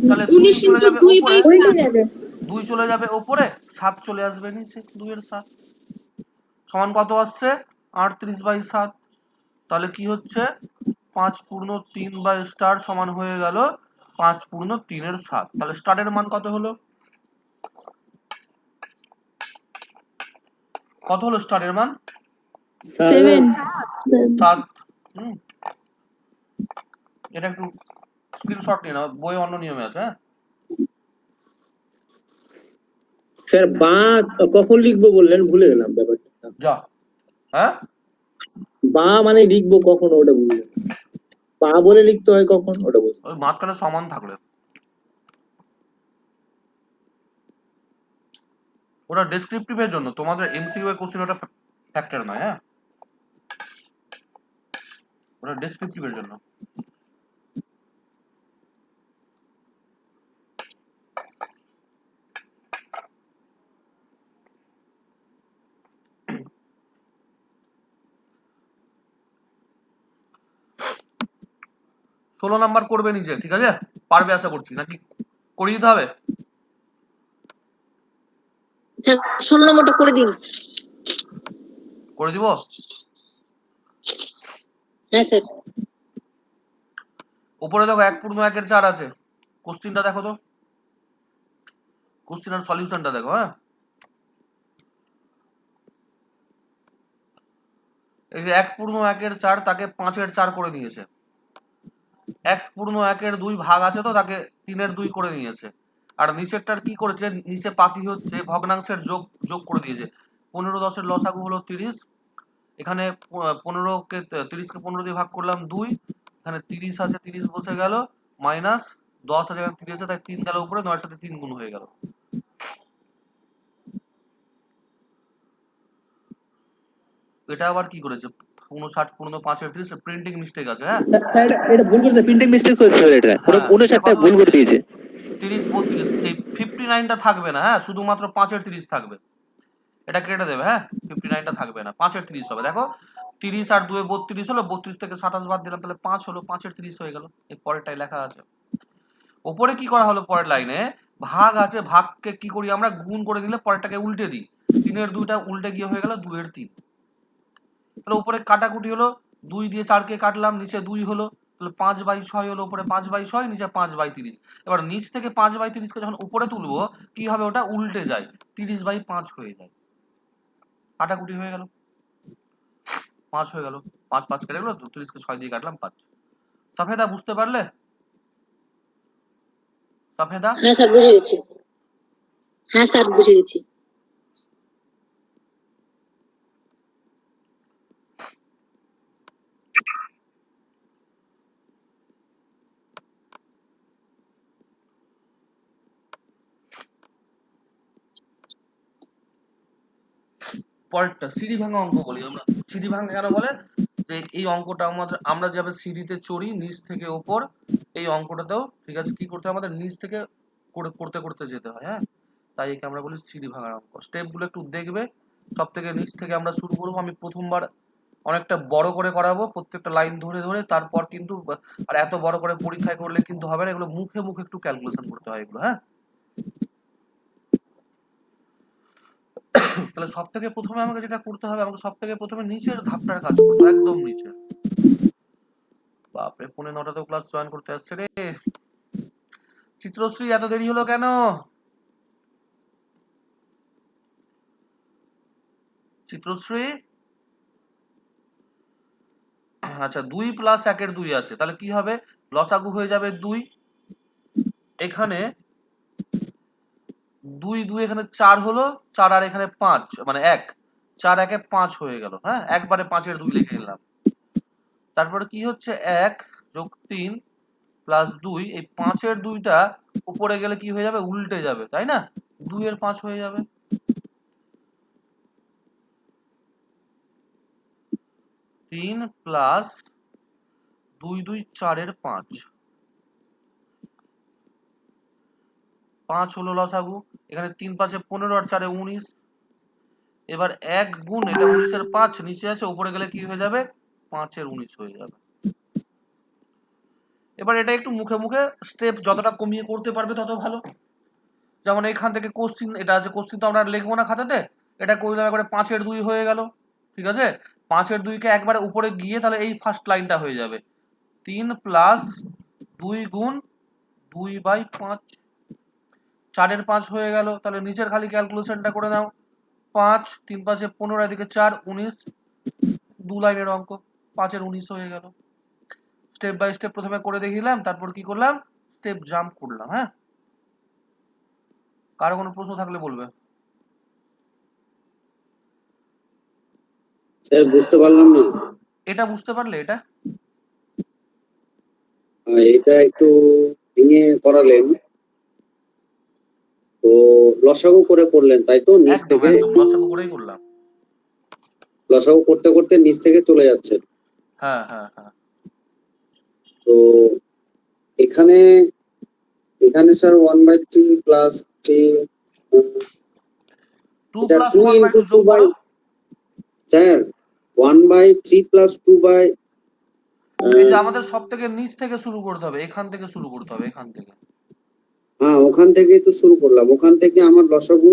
B: তাহলে 2 চলে যাবে উপরে, 2 চলে যাবে উপরে, 7 চলে আসবে নিচে, 2 এর 7 সমান কত আসছে 38/7। তাহলে কি হচ্ছে 5 পূর্ণ 3 বাই স্টার সমান হয়ে গেল 5 পূর্ণ 3 এর 7। তাহলে স্টারের মান কত হলো, কত হলো স্টারের মান
F: 7
B: 7। এটা একটু স্ক্রিনশট নিয়ে নাও, বই অন্য নিয়মে আছে। হ্যাঁ
E: স্যার বা কখন লিখবো বললেন, ভুলে গেলাম ব্যাপারটা।
B: যা, হ্যাঁ
E: বা মানে লিখবো কখন ওটা বুঝলেন, বা বলে লিখতে হয় কখন ওটা বুঝলেন।
B: ওই মাঝখানে সমান থাকলে, ওটা ডেসক্রিপটিভের জন্য, তোমাদের এমসিকিউ এর কোশ্চেন ওটা ফ্যাক্টর নয়। হ্যাঁ ওটা ডেসক্রিপটিভের জন্য। ষোলো নাম্বার করবে নিজে, ঠিক আছে, পারবে আশা করছি, নাকি করিয়ে দিতে হবে?
F: 16 নম্বরটা করে দিন।
B: করে দিব।
F: হ্যাঁ স্যার।
B: উপরে দেখো 1 পূর্ণ 1 এর 4 আছে, কোশ্চেনটা দেখো তো, কোশ্চেন আর সলিউশনটা দেখো। হ্যাঁ এই যে 1 পূর্ণ 1 এর 4 তাকে 5 এর 4 করে নিয়েছে, 1 পূর্ণ 1 এর 2 ভাগ আছে তো তাকে 3 এর 2 করে নিয়েছে, আর নিচেরটার কি করেছে, নিচে পাতি হচ্ছে ভগ্নাংশের যোগ, যোগ করে দিয়েছে। 15 10 এর লসাগু হলো 30, এখানে 15 কে 30 কে 15 দিয়ে ভাগ করলাম 2, এখানে 30 আছে 30 বসে গেল, মাইনাস 10 আছে এখানে 30 আছে তাই 3 গেল উপরে, 9 এর সাথে 3 গুণ হয়ে গেল। এটা আবার কি করেছে 59 পূর্ণ 5 এর 30, প্রিন্টিং মিস্টেক আছে। হ্যাঁ
D: স্যার এটা ভুল করছে, প্রিন্টিং মিস্টেক করেছে স্যার, এটা ওরা
B: হ্যাঁ,
D: 59টা ভুল করে দিয়েছে।
B: 30 32 এই 59টা থাকবে না। হ্যাঁ শুধুমাত্র 5 এর 30 থাকবে, এটা কেটে দেবে। হ্যাঁ 59টা থাকবে না, 5 এর 30 হবে। দেখো 30 আর 2 এ 32 হলো, 32 থেকে 27 বাদ দিলাম, তাহলে 5 হলো, 5 এর 30 হয়ে গেল। এই পরেরটাই লেখা আছে। ওপরে কি করা হলো, পরের লাইনে ভাগ আছে, ভাগকে কি করি আমরা, গুণ করে দিলে পরেরটাকে উল্টে দিই, 3 এর 2টা উল্টে গিয়ে হয়ে গেল 2 এর 3। তাহলে উপরে কাটাকুটি হলো, 2 দিয়ে 4 কে কাটলাম, নিচে 2 হলো, তাহলে 5/6 হলো, উপরে 5/6 নিচে 5/30। এবার নিচ থেকে 5/30 কে যখন উপরে তুলবো কি হবে, ওটা উল্টে যায়, 30/5 হয়ে যায়। কাটাকুটি হয়ে গেল, 5 হয়ে গেল, 5 5 কেটে গেল, 30 কে 6 দিয়ে কাটলাম 5। সাফেদা বুঝতে পারলে, সাফেদা?
F: হ্যাঁ স্যার বুঝে গেছি। হ্যাঁ স্যার বুঝে গেছি।
B: পরেরটা সিঁড়ি ভাঙা অঙ্ক বলি আমরা। সিঁড়ি ভাঙা কেন বলে, যে এই অঙ্কটা আমাদের, আমরা যেভাবে সিঁড়িতে চড়ি নিচ থেকে ওপর, এই অঙ্কটাতেও ঠিক আছে কি করতে হয়, আমাদের নিচ থেকে করতে করতে যেতে হয়। হ্যাঁ তাই একে আমরা বলি সিঁড়ি ভাঙার অঙ্ক। স্টেপ গুলো একটু দেখবে, সব থেকে নিচ থেকে আমরা শুরু করবো। আমি প্রথমবার অনেকটা বড় করে করাবো, প্রত্যেকটা লাইন ধরে ধরে, তারপর কিন্তু আর এত বড় করে পরীক্ষায় করলে কিন্তু হবে না, এগুলো মুখে মুখে একটু ক্যালকুলেশন করতে হয় এগুলো। হ্যাঁ তাহলে সব থেকে প্রথমে আমাকে যেটা করতে হবে, আমাকে সব থেকে প্রথমে নিচের ধাপটার কাজ করতে হবে, একদম নিচে। বাপরে 9:45 ক্লাস জয়েন করতে আসছে রে। চিত্রশ্রী এত দেরি হলো কেন? চিত্রশ্রী, আচ্ছা 2 প্লাস 1 এর 2 আছে, তাহলে কি হবে, লসাগু হয়ে যাবে 2, এখানে 2 2 এখানে 4 হলো, 4 আর এখানে 5 মানে 1, 4 1 এ 5 হয়ে গেল। হ্যাঁ একবারে 5 এর 2 লিখে নিলাম। তারপরে কি হচ্ছে 1 যোগ 3 প্লাস 2, এই 5 এর 2টা উপরে গেলে কি হয়ে যাবে, উল্টে যাবে, তাই না, 2 এর 5 হয়ে যাবে। 3 প্লাস 2 2 4 এর 5, 5 হলো লসাগু, এখানে 3 5 এ 15 আর 4 এ 19, এবার 1 গুণ এটা 19 এর 5 নিচে আছে, উপরে গেলে কি হয়ে যাবে 5 এর 19 হয়ে যাবে। এবার এটা একটু মুখে মুখে স্টেপ যতটা কমিয়ে করতে পারবে তত ভালো। যেমন এখান থেকে কোশ্চিন এটা আছে, কোশ্চিন তো আমরা লিখবো না খাতাতে, এটা করে দিলাম একবারে 5 এর 2 হয়ে গেল। ঠিক আছে, 5 এর 2 কে একবারে উপরে গিয়ে তাহলে এই ফার্স্ট লাইনটা হয়ে যাবে 3 প্লাস 2 গুণ 2/5, 4 এর 5 হয়ে গেল। তাহলে নিচের খালি ক্যালকুলেশনটা করে নাও, 5 3 5 15, এদিকে 4 19, 2 লাইনের অঙ্ক, 5 এর 19 হয়ে গেল। স্টেপ বাই স্টেপ প্রথমে করে দেখিলাম, তারপর কি করলাম স্টেপ জাম্প করলাম। হ্যাঁ, কারো কোনো প্রশ্ন থাকলে বলবে।
G: স্যার বুঝতে পারলাম না।
B: এটা বুঝতে পারলে এটা
G: এটা একটু ভেঙে করালেন, তো লসাগু করে করলেন তাই তো? নিচ
B: একদম
G: থেকে
B: একদম লসাগু করেই করলাম।
G: লসাগু করতে করতে নিচ থেকে চলে যাচ্ছে।
B: হ্যাঁ হ্যাঁ হ্যাঁ,
G: তো এখানে এখানে স্যার 1/3 প্লাস 3,
B: 2
G: এটা
B: প্লাস
G: 2
B: 1/2
G: ইন্টু 2
B: যোগ
G: বাই,
B: করো।
G: স্যার 1/3 প্লাস 2 বাই,
B: এই যে আমাদের সব থেকে নিচ থেকে শুরু করতে হবে, এখান থেকে শুরু করতে হবে, এখান থেকে।
G: হ্যাঁ ওখান থেকেই তো শুরু করলাম। ওখান থেকে আমার লসাগু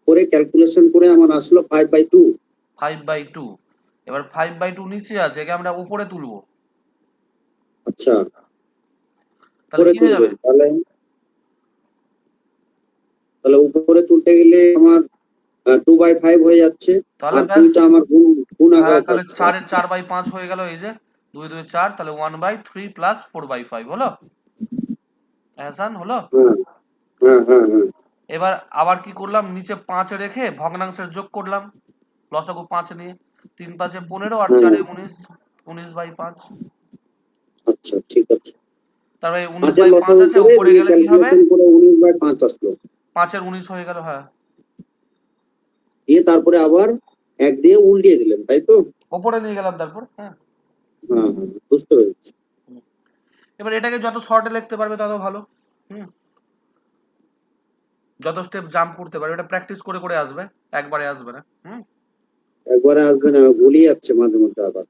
G: করে ক্যালকুলেশন করে আমার আসলো 5/2।
B: 5/2, এবার 5/2 নিচে আছে, একে আমরা উপরে তুলবো।
G: আচ্ছা,
B: তাহলে
G: উপরে
B: কি হয়ে যাবে,
G: তুলবেন, তাহলে তাহলে উপরে তুলতে গেলে আমার 2/5 হয়ে যাচ্ছে,
B: তাহলে
G: আর
B: ব্যাস।
G: 2টা আমার গুণ
B: হ্যাঁ,
G: আকারে
B: তাহলে
G: যাচ্ছে।
B: 4 এর 4/5 হয়ে গেল, এই যে 2 2 4, তাহলে 1/3 প্লাস 4/5 হলো। এহসান হলো।
G: হ্যাঁ হ্যাঁ হ্যাঁ হ্যাঁ।
B: এবার আবার কি করলাম, নিচে 5 রেখে ভগ্নাংশের যোগ করলাম, লসাগু 5 নিয়ে। 3 5 15 আর 4 19, 19/5।
G: আচ্ছা ঠিক আছে।
B: তারপরে
G: 5-এর
B: 19/5
G: লসাগু
B: আছে,
G: করে
B: উপরে
G: দিয়ে
B: গেলে কি হবে
G: ক্যালকুলেশন করে 19/5 আসলো,
B: 5 এর 19 হয়ে গেল। হ্যাঁ,
G: দিয়ে তারপরে আবার 1 দিয়ে উল্টিয়ে দিলেন তাই তো?
B: উপরে নিয়ে গেলাম তারপর। হ্যাঁ,
G: হ্যাঁ হ্যাঁ বুঝতে পেরেছি।
B: এবার এটাকে যত শর্টে লিখতে পারবে তত ভালো। হুম, যত স্টেপ জাম্প করতে পারবে, এটা প্র্যাকটিস করে করে আসবে, একবারে আসবে না। হুম,
G: একবারে আসবে না, গুলিয়ে যাচ্ছে মাঝে মধ্যে আবার।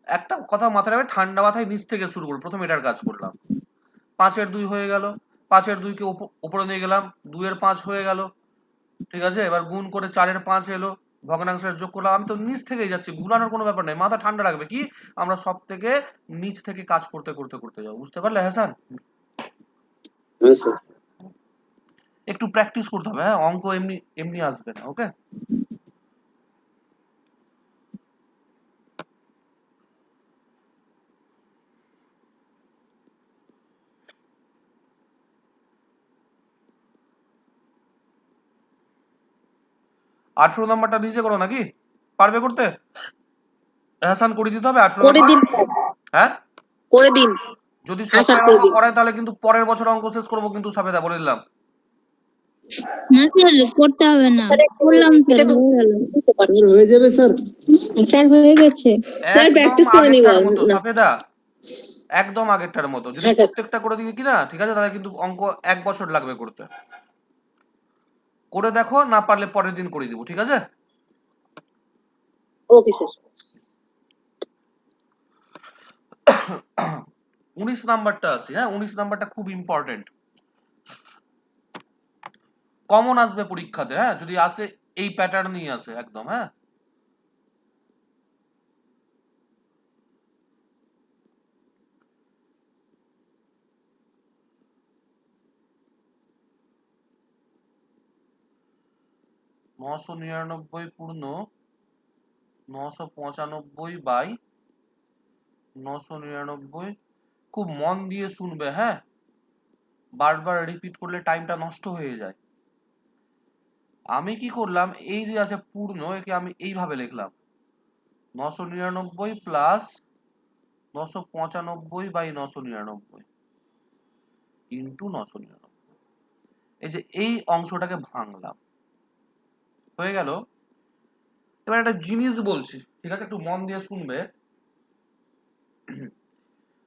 B: একটা কথা মাথায় রাখবে, ঠান্ডা মাথায় নিচ থেকে শুরু করবো। প্রথমে এটার কাজ করলাম, 5 এর 2 হয়ে গেল, 5 এর 2 কে উপরে নিয়ে গেলাম, 2 এর 5 হয়ে গেল। ঠিক আছে, এবার গুণ করে 4 এর 5 এলো, ভগ্নাংশের যোগ করলাম। আমি তো নিচ থেকেই যাচ্ছি, গুলানোর কোনো ব্যাপার নেই। মাথা ঠান্ডা রাখবে, কি আমরা সব থেকে নিচ থেকে কাজ করতে করতে করতে যাবো। বুঝতে পারলে হাসান?
G: হ্যাঁ স্যার।
B: একটু প্র্যাকটিস করতে হবে। হ্যাঁ, অঙ্ক এমনি এমনি আসবে না। ওকে, 18 নাম্বারটা নিজে করো নাকি? পারবে করতে? হাসান করে দিতে হবে 18
F: করে
B: নাম্বার।
F: দিন স্যার,
B: হ্যাঁ,
F: করে দিন।
B: যদি
F: হ্যাঁ স্যার,
B: সপ্তাহে
F: করে
B: অঙ্ক
F: দিন।
B: করায় তাহলে কিন্তু পরের বছর অঙ্ক শেষ করবো কিন্তু, সাবেদা বলে দিলাম।
I: না স্যার, করতে হবে না, করলাম স্যার, হয়ে গেল।
H: স্যার হয়ে যাবে স্যার।
F: স্যার হয়ে গেছে স্যার,
B: একদম
F: প্র্যাকটিস করে নিব
B: আগেরটার মতো
F: না।
B: সাফেদা, একদম আগেরটার মতো। যদি
F: হ্যাঁ স্যার,
B: প্রত্যেকটা করে দিই কিনা, ঠিক আছে, তাহলে কিন্তু অঙ্ক 1 বছর লাগবে করতে। করে দেখো, না পারলে পরের দিন করে দিব। ঠিক আছে,
F: ওকে স্যার।
B: 19 নাম্বারটা আছে। হ্যাঁ, 19 নাম্বারটা খুব ইম্পর্টেন্ট, কমন আসবে পরীক্ষাতে। হ্যাঁ, যদি আসে এই প্যাটার্ন নিয়ে আসে একদম। হ্যাঁ, নশো নিরানব্বই পূর্ণ 995/999। খুব মন দিয়ে শুনবে। হ্যাঁ, বারবার রিপিট করলে টাইমটা নষ্ট হয়ে যায়। আমি কি করলাম, এই যে আছে পূর্ণ, একে আমি এইভাবে লিখলাম 999 প্লাস 995/999 ইন্টু 999। এই যে এই অংশটাকে ভাঙলাম, হয়ে গেল। এবার একটা জিনিস বলছি, ঠিক আছে, একটু মন দিয়ে শুনবে।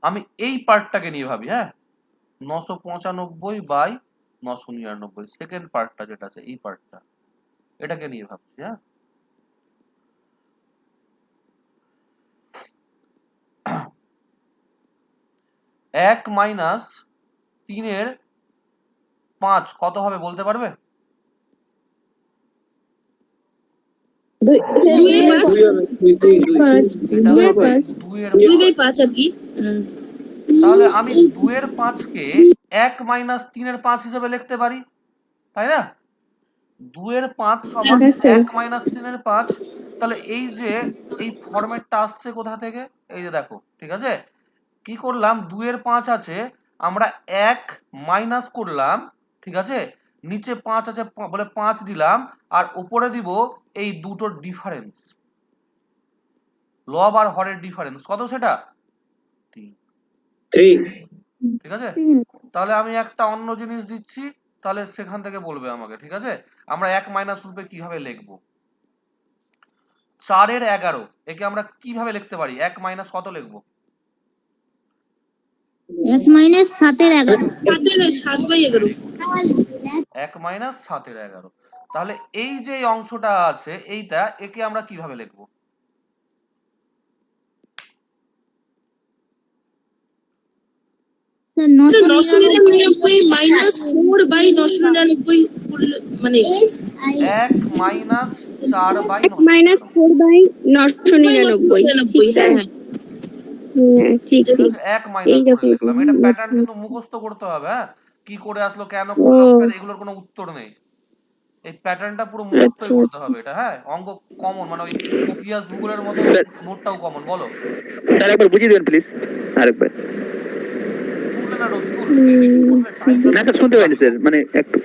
B: আমি এই পার্টটাকে নিয়ে ভাবি। হ্যাঁ, 995/999 সেকেন্ড পার্টটা যেটা আছে, এই পার্টটা, এটাকে নিয়ে ভাবছি। হ্যাঁ, 1 মাইনাস 3 এর 5 কত হবে বলতে পারবে?
F: দুইয়ের পাঁচ।
B: এটা
F: দুইয়ের
B: হবে
F: পাঁচ।
B: 2 এর
F: 5 আর কি।
B: তাহলে আমি 2 এর 5 কে 1 মাইনাস 3 এর 5 হিসেবে লিখতে পারি, তাই না? 2 এর 5 সমান 1 মাইনাস 3 এর 5। তাহলে এই যে এই ফরম্যাটটা আসছে কোথা থেকে? এই যে দেখো, ঠিক আছে, কি করলাম, 2 এর 5 আছে, আমরা 1 মাইনাস করলাম, ঠিক আছে, নিচে 5 আছে বলে 5 দিলাম, আর উপরে দিব এই দুটোর ডিফারেন্স, লব আর হরের ডিফারেন্স কত সেটা 3,
E: 3
B: ঠিক আছে। তাহলে আমি একটা অন্য জিনিস দিচ্ছি, তাহলে সেখান থেকে বলবে আমাকে, ঠিক আছে। আমরা 1 মাইনাস রূপে কিভাবে লিখবো? 4 এর 11 একে আমরা কিভাবে লিখতে পারি? 1 মাইনাস কত লিখবো?
I: 1 মাইনাস 7 এর 11।
F: 7/11।
B: 1 মাইনাস 7 এর 11। তাহলে এই যে অংশটা আছে এইটা, একে আমরা কিভাবে লিখবো?
I: স্যার
F: 999 মাইনাস 4/999 মানে
B: 1 মাইনাস 4 বাই
F: মাইনাস 4/999। হ্যাঁ হ্যাঁ ঠিক আছে।
B: 1 মাইনাস করে লিখলাম। এটা প্যাটার্ন কিন্তু মুখস্থ করতে হবে, হ্যাঁ, কি করে আসলো, কেন করলাম, স্যার এগুলোর কোনো উত্তর নেই। এই প্যাটার্নটা পুরো মুখস্থই করতে হবে এটা, হ্যাঁ। অঙ্ক কমন, মানে ওই ইতিহাস ভূগোলের মতো নোটটাও কমন। বলো
D: স্যার একবার বুঝিয়ে দেবেন প্লিজ আরেকবার।
B: শুনলে না রফিকুল? edit করলে time
D: না স্যার শুনতে পাইনি স্যার, মানে একটু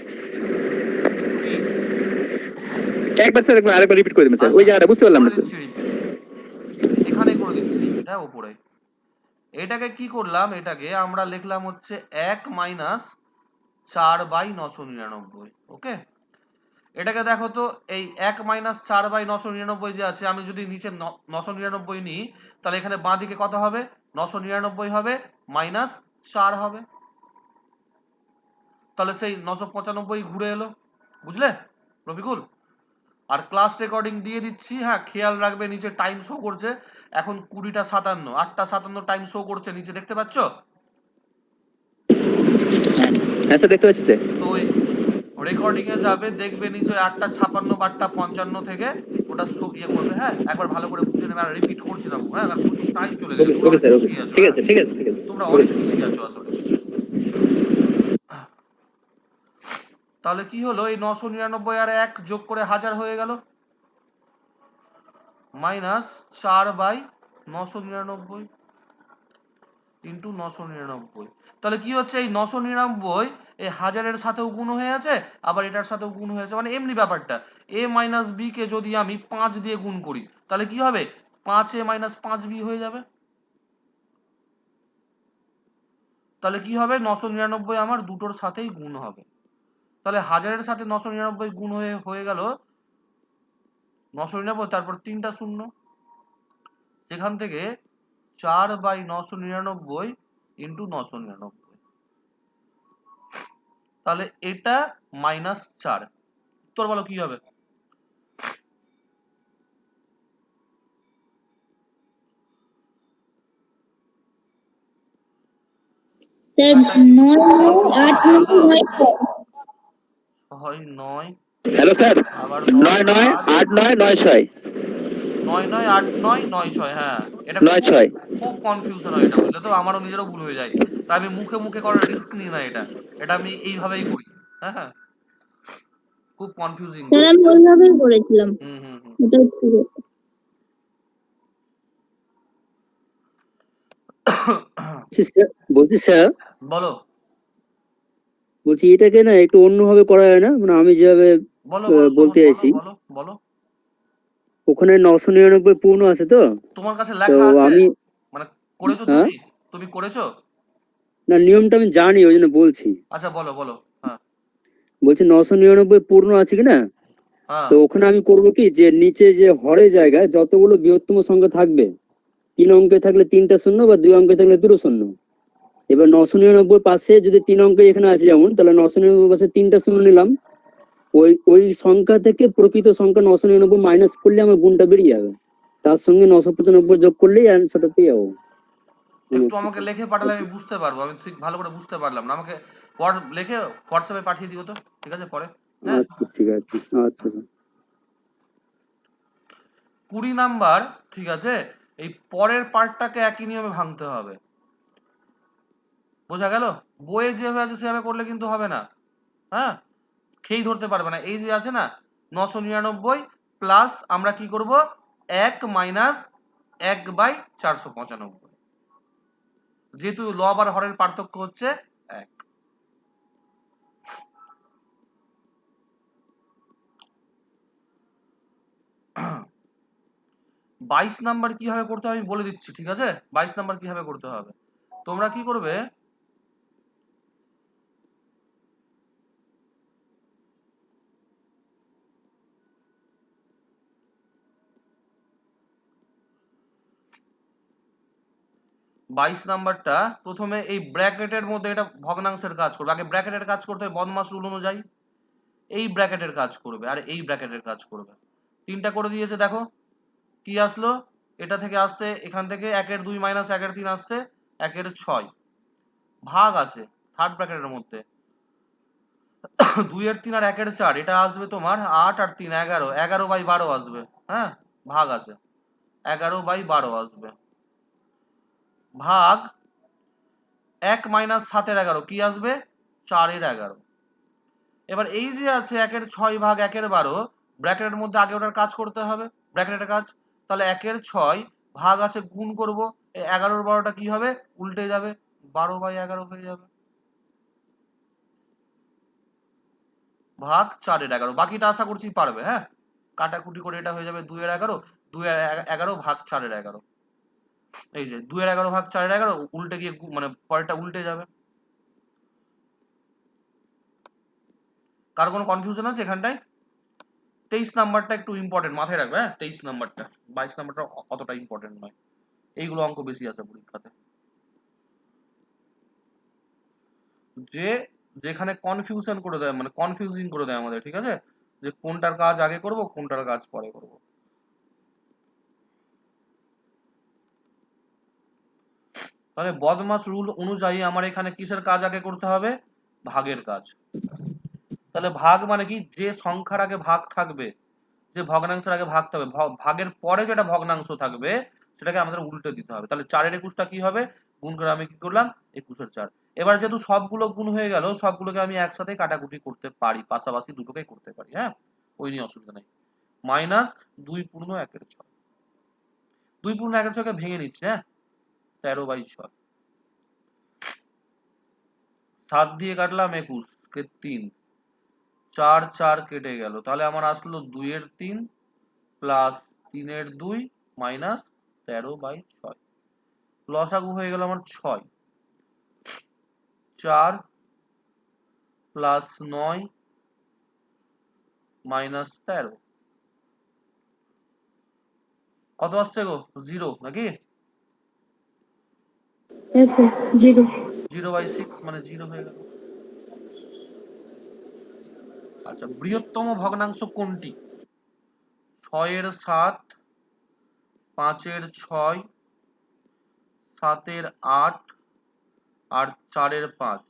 D: একবার স্যার একবার আরেকবার রিপিট করে দেবেন স্যার, ওই জায়গাটা বুঝতে পারলাম না স্যার।
B: এখানে করে দিচ্ছি এটা উপরে। এটাকে কি করলাম, এটাকে আমরা লিখলাম হচ্ছে 1 মাইনাস 4/999। ওকে, এটাকে দেখো তো, এই 1 মাইনাস 4/999 যে আছে, আমি যদি নিচে 999 নিই, তাহলে এখানে বাঁ দিকে কত হবে? 999 হবে মাইনাস 4 হবে, তাহলে সেই 995 ঘুরে এলো। বুঝলে রফিকুল? আর ক্লাস রেকর্ডিং দিয়ে দিচ্ছি, হ্যাঁ, খেয়াল রাখবে নিচে টাইম শো করছে এখন 20:57, 8:57 টাইম শো করছে নিচে, দেখতে পাচ্ছ?
D: হ্যাঁ স্যার দেখতে পাচ্ছি স্যার।
B: তো ওই রেকর্ডিং এ যাবে, দেখবে নিচে 8:56 বা 8:55 থেকে ওটা ইয়ে করবে, হ্যাঁ। একবার ভালো করে বুঝে নেবে, আর রিপিট করছি না, হ্যাঁ, কারণ প্রচুর টাইম চলে গেছে।
D: ওকে স্যার, ওকে, ঠিক আছে ঠিক আছে ঠিক আছে,
B: তোমরা
D: ওকে
B: অনেক
D: স্যার।
B: পিছিয়ে আছো আসলে। তাহলে কি হলো, এই 999 আর 1 যোগ করে 1000 হয়ে গেল, মাইনাস 4/999 ইন্টু 999। তাহলে কি হচ্ছে, এই 999 এই 1000 এর সাথেও গুণ হয়ে আছে, আবার এটার সাথেও গুণ হয়েছে, মানে এমনি ব্যাপারটা। a মাইনাস b কে যদি আমি 5 দিয়ে গুণ করি, তাহলে কি হবে, 5a মাইনাস 5b হয়ে যাবে। তাহলে কি হবে, 999 আমার দুটোর সাথেই গুণ হবে। তাহলে 1000 এর সাথে 999 গুণ হয়ে গেল 999, তারপর 3টা শূন্য, সেখান থেকে 4/999 ইন্টু 999। তাহলে এটা মাইনাস 4। উত্তর বলো কি হবে?
I: স্যার 9 8
B: হয় 9,
D: হ্যালো স্যার,
B: আবার
D: 9 9 8 9 9 6
B: 9 9 8 9 9 6, হ্যাঁ। এটা
D: 9 6।
B: খুব কনফিউশন হয় এটা, বুঝলে তো, আমারও নিজেরও ভুল হয়ে যায়, তাই আমি মুখে মুখে করার রিস্ক নিই না, এটা আমি এইভাবেই করি, হ্যাঁ হ্যাঁ, খুব কনফিউজিং।
I: স্যার আমি ওইভাবেই করেছিলাম।
B: হুম হুম হুম।
I: ওটা ঠিক আছে।
H: বলছি স্যার,
B: বলো
H: বলছি এটাকে না একটু অন্যভাবে করা যায় না, মানে আমি যেভাবে
B: বলো বলো
H: বলতে
B: সোহন,
H: চাইছি,
B: বলো বলো।
H: ওখানে 999 পূর্ণ আছে তো,
B: তোমার কাছে
H: তো
B: লেখা আছে,
H: আমি,
B: মানে করেছো
H: হ্যাঁ,
B: তুমি করেছো?
H: না নিয়মটা আমি জানি, ওই জন্য বলছি।
B: আচ্ছা বলো বলো। হ্যাঁ
H: বলছি 999 পূর্ণ আছে কিনা,
B: হ্যাঁ
H: তো ওখানে আমি করবো কি, যে নিচে যে হরের জায়গায় যতগুলো বৃহত্তম সংখ্যা থাকবে, 3 অঙ্কে থাকলে 3টা শূন্য, বা 2 অঙ্কে থাকলে 2টো শূন্য। এবার 999 পাশে যদি 3 অঙ্কে এখানে আছে যেমন, তাহলে 999 পাশে 3টা শূন্য নিলাম, ওই সংখ্যা থেকে প্রকৃত সংখ্যা 999 মাইনাস করলে আমার গুণটা বেরিয়ে যাবে, তার সঙ্গে 995 যোগ করলেই অ্যান্সারটা পেয়ে যাবো।
B: একটু আমাকে লিখে পাঠালে আমি বুঝতে পারবো, আমি ঠিক ভালো করে বুঝতে পারলাম না, আমাকে লিখে হোয়াটসঅ্যাপে পাঠিয়ে দিও তো, ঠিক আছে পরে। হ্যাঁ,
H: আচ্ছা ঠিক আছে, আচ্ছা স্যার।
B: 20 নাম্বার, ঠিক আছে, এই পরের পার্টটাকে একই নিয়মে ভাঙতে হবে, বোঝা গেল? বইয়ে যেভাবে আছে সেভাবে করলে কিন্তু হবে না, হ্যাঁ, খেয়েই ধরতে পারবে না। এই যে আছে না 999 প্লাস আমরা কি করব 1 মাইনাস 1/495, যেহেতু লব আর হরের পার্থক্য হচ্ছে 1। বাইশ নাম্বার কিভাবে করতে হবে আমি বলে দিচ্ছি, ঠিক আছে? 22 নাম্বার কিভাবে করতে হবে, তোমরা কি করবে, বাইশ নাম্বারটা প্রথমে এই ব্র্যাকেটের মধ্যে এটা ভগ্নাংশের কাজ করবে, আগে ব্র্যাকেটের কাজ করতে হয় বদমাস রুল অনুযায়ী, এই ব্র্যাকেটের কাজ করবে আর এই ব্র্যাকেটের কাজ করবে। তিনটা করে দিয়েছে, দেখো কি আসলো, এটা থেকে আসছে, এখান থেকে 1 এর 2 মাইনাস 1 এর 3 আসছে 1 এর 6, ভাগ আছে থার্ড ব্র্যাকেটের মধ্যে 2 এর 3 আর 1 এর 4, এটা আসবে তোমার 8 আর 3 11, 11/12 আসবে, হ্যাঁ, ভাগ আছে 11/12 আসবে, ভাগ 1 মাইনাস 7 এর 11 কি আসবে 4 এর 11। এবার এই যে আছে 1 এর 6 ভাগ 1 এর 12, ব্র্যাকেটের মধ্যে আগে ওটার কাজ করতে হবে, ব্র্যাকেটের কাজ, তাহলে 1 এর 6 ভাগ আছে গুণ করব, এই 11 এর 12টা কি হবে উল্টে যাবে, 12/11 হয়ে যাবে, ভাগ 4 এর 11, বাকিটা আশা করছি পারবে, হ্যাঁ, কাটাকুটি করে এটা হয়ে যাবে 2 এর 11, 2 এর 11 ভাগ 4 এর 11, এই যে 2 এর 11 ভাগ 4 এর 11 উল্টে গিয়ে মানে পরেরটা উল্টে যাবে। কার কোনো কনফিউশন আছে এখানটায়? 23 নাম্বারটা একটু ইম্পর্টেন্ট, মাথায় রাখবে, হ্যাঁ 23 নাম্বারটা, 22 নাম্বারটা অতটা ইম্পর্টেন্ট নয়, এইগুলো অঙ্ক বেশি আছে পরীক্ষাতে। যে যেখানে কনফিউশন করে দেয়, মানে কনফিউজিং করে দেয় আমাদের, ঠিক আছে, যে কোনটার কাজ আগে করব কোনটার কাজ পরে করব। তাহলে বদমাস রুল অনুযায়ী আমার এখানে কিসের কাজ আগে করতে হবে, ভাগের কাজ। তাহলে ভাগ মানে কি, যে সংখ্যার আগে ভাগ থাকবে, যে ভগ্নাংশের আগে ভাগ থাকবে, ভাগের পরে যেটা ভগ্নাংশ থাকবে সেটাকে আমাদের উল্টে দিতে হবে। তাহলে 4 এর 21টা কি হবে, গুণ করে আমি কি করলাম 21 এর 4। এবার যেহেতু সবগুলো গুণ হয়ে গেল, সবগুলোকে আমি একসাথে কাটাকুটি করতে পারি, পাশাপাশি দুটোকে করতে পারি, হ্যাঁ, ওই নিয়ে অসুবিধা নেই। মাইনাস 2 পূর্ণ 1 এর 6, 2 পূর্ণ 1 এর 6 কে ভেঙে নিচ্ছে, হ্যাঁ, 13/6, 7 দিয়ে কাটলাম 21 কে 3, 4 4 কেটে গেল, তাহলে আমার আসলো 2 এর 3 প্লাস 3 এর 2 মাইনাস 13/6, লসাগু হয়ে গেল আমার 6, 4 প্লাস 9 মাইনাস 13, কত আসছে গো, 0 নাকি,
F: হ্যাঁ স্যার, 0।
B: 0/6 মানে 0 হয়ে গেল। আচ্ছা, বৃহত্তম ভগ্নাংশ কোনটি, 6 এর 7, 5 এর 6, 7 এর 8 আর 4 এর 5,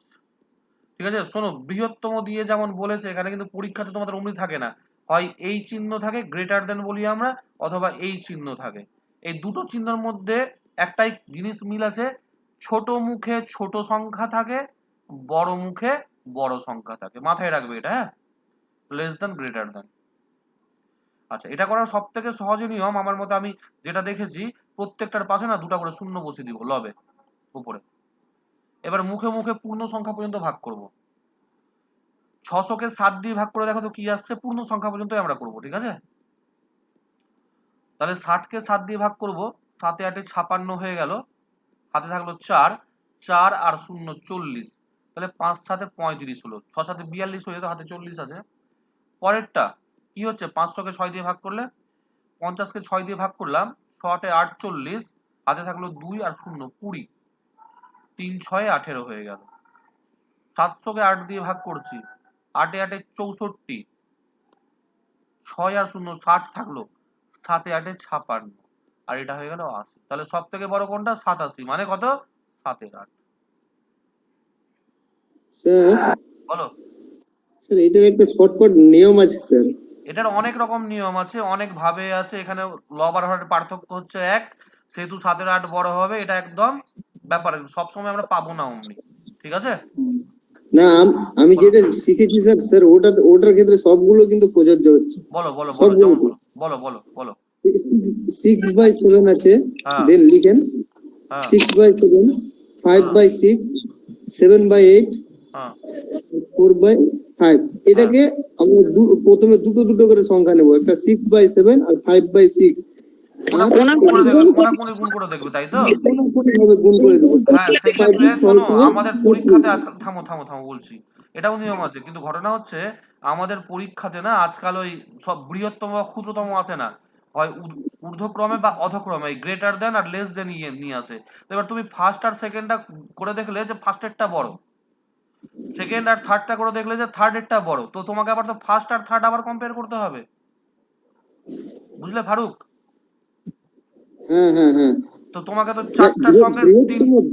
B: ঠিক আছে। শোনো, বৃহত্তম দিয়ে যেমন বলেছে, এখানে কিন্তু পরীক্ষাতে তোমাদের অমনি থাকে না, হয় এই চিহ্ন থাকে গ্রেটার দেন বলি আমরা, অথবা এই চিহ্ন থাকে, এই দুটো চিহ্নের মধ্যে একটাই জিনিস মিল আছে, ছোট মুখে ছোট সংখ্যা থাকে, বড় মুখে বড় সংখ্যা থাকে, মাথায় রাখবে এটা, হ্যাঁ, লেস দেন গ্রেটার দেন। আচ্ছা, এটা করার সব থেকে সহজ নিয়ম আমার মতে, আমি যেটা দেখেছি, প্রত্যেকটার পাশে না দুটা করে শূন্য বসিয়ে দিব লবে উপরে, এবার মুখে মুখে পূর্ণ সংখ্যা পর্যন্ত ভাগ করব, 600 কে 7 দিয়ে ভাগ করে দেখো তো কি আসছে, পূর্ণ সংখ্যা পর্যন্তই আমরা করব, ঠিক আছে। তাহলে 60 কে 7 দিয়ে ভাগ করব, 7 এ 8 এ 56 হয়ে গেল, হাতে থাকলো 4, 4 আর 0 40, তাহলে 5 7 35 হলো, 6 7 42 হয়ে যেত, হাতে 40 আছে। পরেরটা কি হচ্ছে, 500 কে 6 দিয়ে ভাগ করলে, 50 কে 6 দিয়ে ভাগ করলাম, 6 8 এ 48, হাতে থাকলো 2 আর 0 20, 3 6 18 হয়ে গেল। 700 কে 8 দিয়ে ভাগ করছি, 8 এ 8 এ 64, 6 আর 0 60 থাকলো, 7 এ 8 এ 56, আর এটা হয়ে গেল 80। তাহলে সব থেকে বড় কোনটা, 87, মানে কত 7 এর 8।
E: স্যার
B: বলো।
E: স্যার এটার একটা শর্টকাট নিয়ম আছে স্যার।
B: এটার অনেক রকম নিয়ম আছে, অনেক ভাবে আছে। এখানে লব আর হরের পার্থক্য হচ্ছে 1, সেহেতু 7 এর 8 বড় হবে। এটা একদম ব্যাপার, সবসময় আমরা পাবো না অমনি, ঠিক আছে?
E: না আমি যেটা শিখেছি স্যার, স্যার ওটার ক্ষেত্রে সবগুলো কিন্তু প্রযোজ্য হচ্ছে।
B: বলো বলো বলো,
E: সবগুলো
B: যেমন বলো বলো বলো বলো।
E: 6/7 আছে,
B: হ্যাঁ
E: দেন লিখেন
B: হ্যাঁ
E: 6/7,
B: হ্যাঁ
E: 5/6, 7/8,
B: হ্যাঁ
E: 4/5।
B: হ্যাঁ।
E: এটাকে আমরা প্রথমে দুটো দুটো করে সংখ্যা নেব, একটা 6/7 আর 5/6, আর
B: করে দেখবে, কোনাকুনি গুণ করে দেখবে, তাই তো?
E: ভাবে গুণ করে দেবো।
B: হ্যাঁ, সেক্ষেত্রে শোনো, আমাদের পরীক্ষাতে আজকাল, থামো থামো থামো বলছি, এটাও নিয়ম আছে। কিন্তু ঘটনা হচ্ছে আমাদের পরীক্ষাতে না আজকাল ওই সব বৃহত্তম বা ক্ষুদ্রতম আসে না, হয় ঊর্ধ্বক্রমে বা অধক্রমে, গ্রেটার দেন আর লেস দেন নিয়ে আসে। তো এবার তুমি ফার্স্ট আর সেকেন্ডটা করে দেখলে যে ফার্স্টেরটা বড়, সেকেন্ড আর থার্ডটা করে দেখলে যে থার্ড এরটা বড়, তো তোমাকে আবার তো ফার্স্ট আর থার্ড আবার কম্পেয়ার করতে হবে, বুঝলে ফারুক?
E: হ্যাঁ হ্যাঁ হ্যাঁ।
B: তো তোমাকে তো চারটার সঙ্গে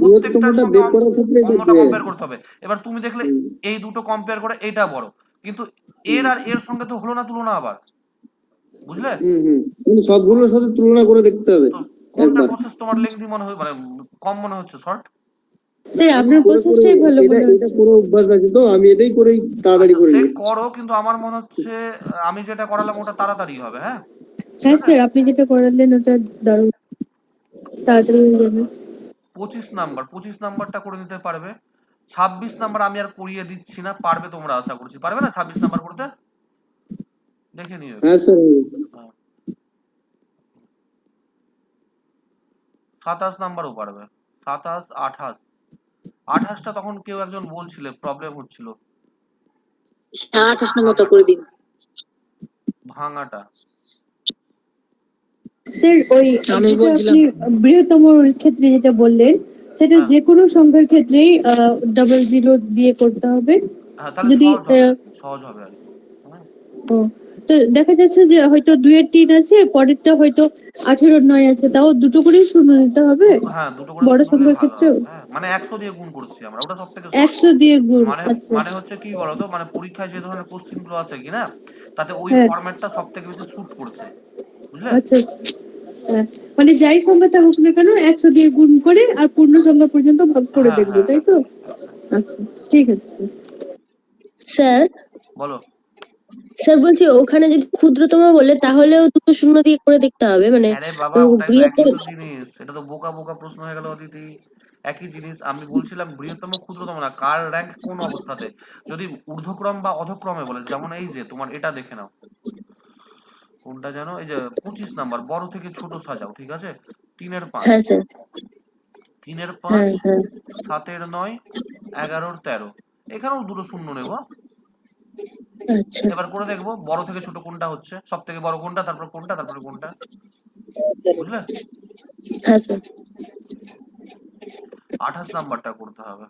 B: প্রত্যেকটার
E: বৃহত্তমটা
B: সঙ্গে
E: বের করার ক্ষেত্রে এটা
B: অন্যটা কম্পেয়ার করতে হবে। এবার তুমি দেখলে এই দুটো কম্পেয়ার করে এইটা বড়, কিন্তু এর আর এর সঙ্গে তো হলো না তুলনা আবার, বুঝলে?
E: মানে সবগুলোর সাথে তুলনা করে দেখতে হবে
B: তো কোনটা
E: একবার।
B: প্রসেস তোমার লেংথি মনে হয়, মানে কম মনে হচ্ছে, শর্ট?
F: স্যার আপনার প্রসেসটাই ভালো মনে
E: এটা
F: হচ্ছে।
E: পুরো অভ্যাস আছে তো, আমি এটাই করেই তাড়াতাড়ি করে
B: সে
E: নিই।
B: করো, কিন্তু আমার মনে হচ্ছে আমি যেটা করালাম ওটা তাড়াতাড়ি হবে। হ্যাঁ ঠিক
F: হ্যাঁ
B: আছে।
F: স্যার, আপনি যেটা করালেন ওটা দারুণ, তাড়াতাড়ি হয়ে যাবে।
B: 25 নাম্বারটা করে নিতে পারবে। 26 নাম্বার আমি আর করিয়ে দিচ্ছি না, পারবে তোমরা, আশা করছি পারবে না 26 নাম্বার করতে, দেখে নিও।
E: হ্যাঁ স্যার।
B: 27 নাম্বারও পারবে, 27, 28। 28টা তখন কেউ একজন বলছিলে প্রবলেম হচ্ছিল,
F: 28 নম্বরটা করে দিন
B: ভাঙাটা।
F: স্যার। ওই
A: আমি
F: যেটা
A: বলছিলাম
F: আপনি বৃহত্তম ক্ষেত্রে যেটা বললেন, সেটা
B: হ্যাঁ
F: যে কোনো সংখ্যার ক্ষেত্রেই ডাবল জিরো দিয়ে করতে হবে।
B: হ্যাঁ, তাহলে
F: যদি
B: সহজ হবে, সহজ হবে আর কি। হ্যাঁ
F: ও, তো দেখা যাচ্ছে যে হয়তো 2-এর 3 আছে, পরেরটা হয়তো 18-র 9 আছে, তাও দুটো করেই শূন্য নিতে হবে
B: হ্যাঁ, দুটো করে
F: বড়
B: শূন্য হলে
F: সংখ্যার
B: ভালো
F: ক্ষেত্রেও।
B: হবে। হ্যাঁ, মানে 100 দিয়ে গুণ করছি আমরা, ওটা সব থেকে সহজ।
F: 100 দিয়ে গুণ,
B: মানে
F: আচ্ছা।
B: মানে হচ্ছে কি বলতো, মানে পরীক্ষায় যে ধরনের কোশ্চিন গুলো আছে কি না, তাতে ওই
F: হ্যাঁ,
B: ফরম্যাটটা সব থেকে বেশি স্যুট করছে, বুঝলে?
F: আচ্ছা আচ্ছা। হ্যাঁ, মানে যাই সংখ্যাটা হোক না কেন 100 দিয়ে গুণ করে আর পূর্ণ সংখ্যা পর্যন্ত ভাগ করে
B: হ্যাঁ
F: দেখবো,
B: হ্যাঁ
F: তাই
B: হ্যাঁ
F: তো?
B: হ্যাঁ, হ্যাঁ।
F: আচ্ছা, ঠিক আছে স্যার।
I: স্যার
B: বলো।
I: স্যার বলছি, ওখানে যদি ক্ষুদ্রতম বলে তাহলেও দুটো শূন্য দিয়ে করে দেখতে হবে, মানে
B: আরে বাবা, ওটাই তো একই
I: বৃহত্তম।
B: তো জিনিস, এটা তো বোকা বোকা প্রশ্ন হয়ে গেল অদিতি। একই জিনিস আমি বলছিলাম, বৃহত্তম ক্ষুদ্রতম না, কার র্যাঙ্ক কোন অবস্থাতে। যদি ঊর্ধ্বক্রম বা অধক্রমে বলে, যেমন এই যে তোমার এটা দেখে নাও, কোনটা যেন, এই যে 25 নাম্বার, বড় থেকে ছোট সাজাও, ঠিক আছে? 3-এর 5,
I: হ্যাঁ স্যার।
B: 3-এর
I: হ্যাঁ
B: 5,
I: হ্যাঁ
B: 7-এর 9, 11-এর 13, এখানেও দুটো শূন্য নেব।
I: আচ্ছা।
B: এবার করে দেখবো বড় থেকে ছোট কোনটা হচ্ছে, সব থেকে বড় কোনটা, তারপর কোনটা, তারপরে কোনটা, বুঝলে?
I: হ্যাঁ স্যার।
B: 28 নাম্বারটা করতে হবে।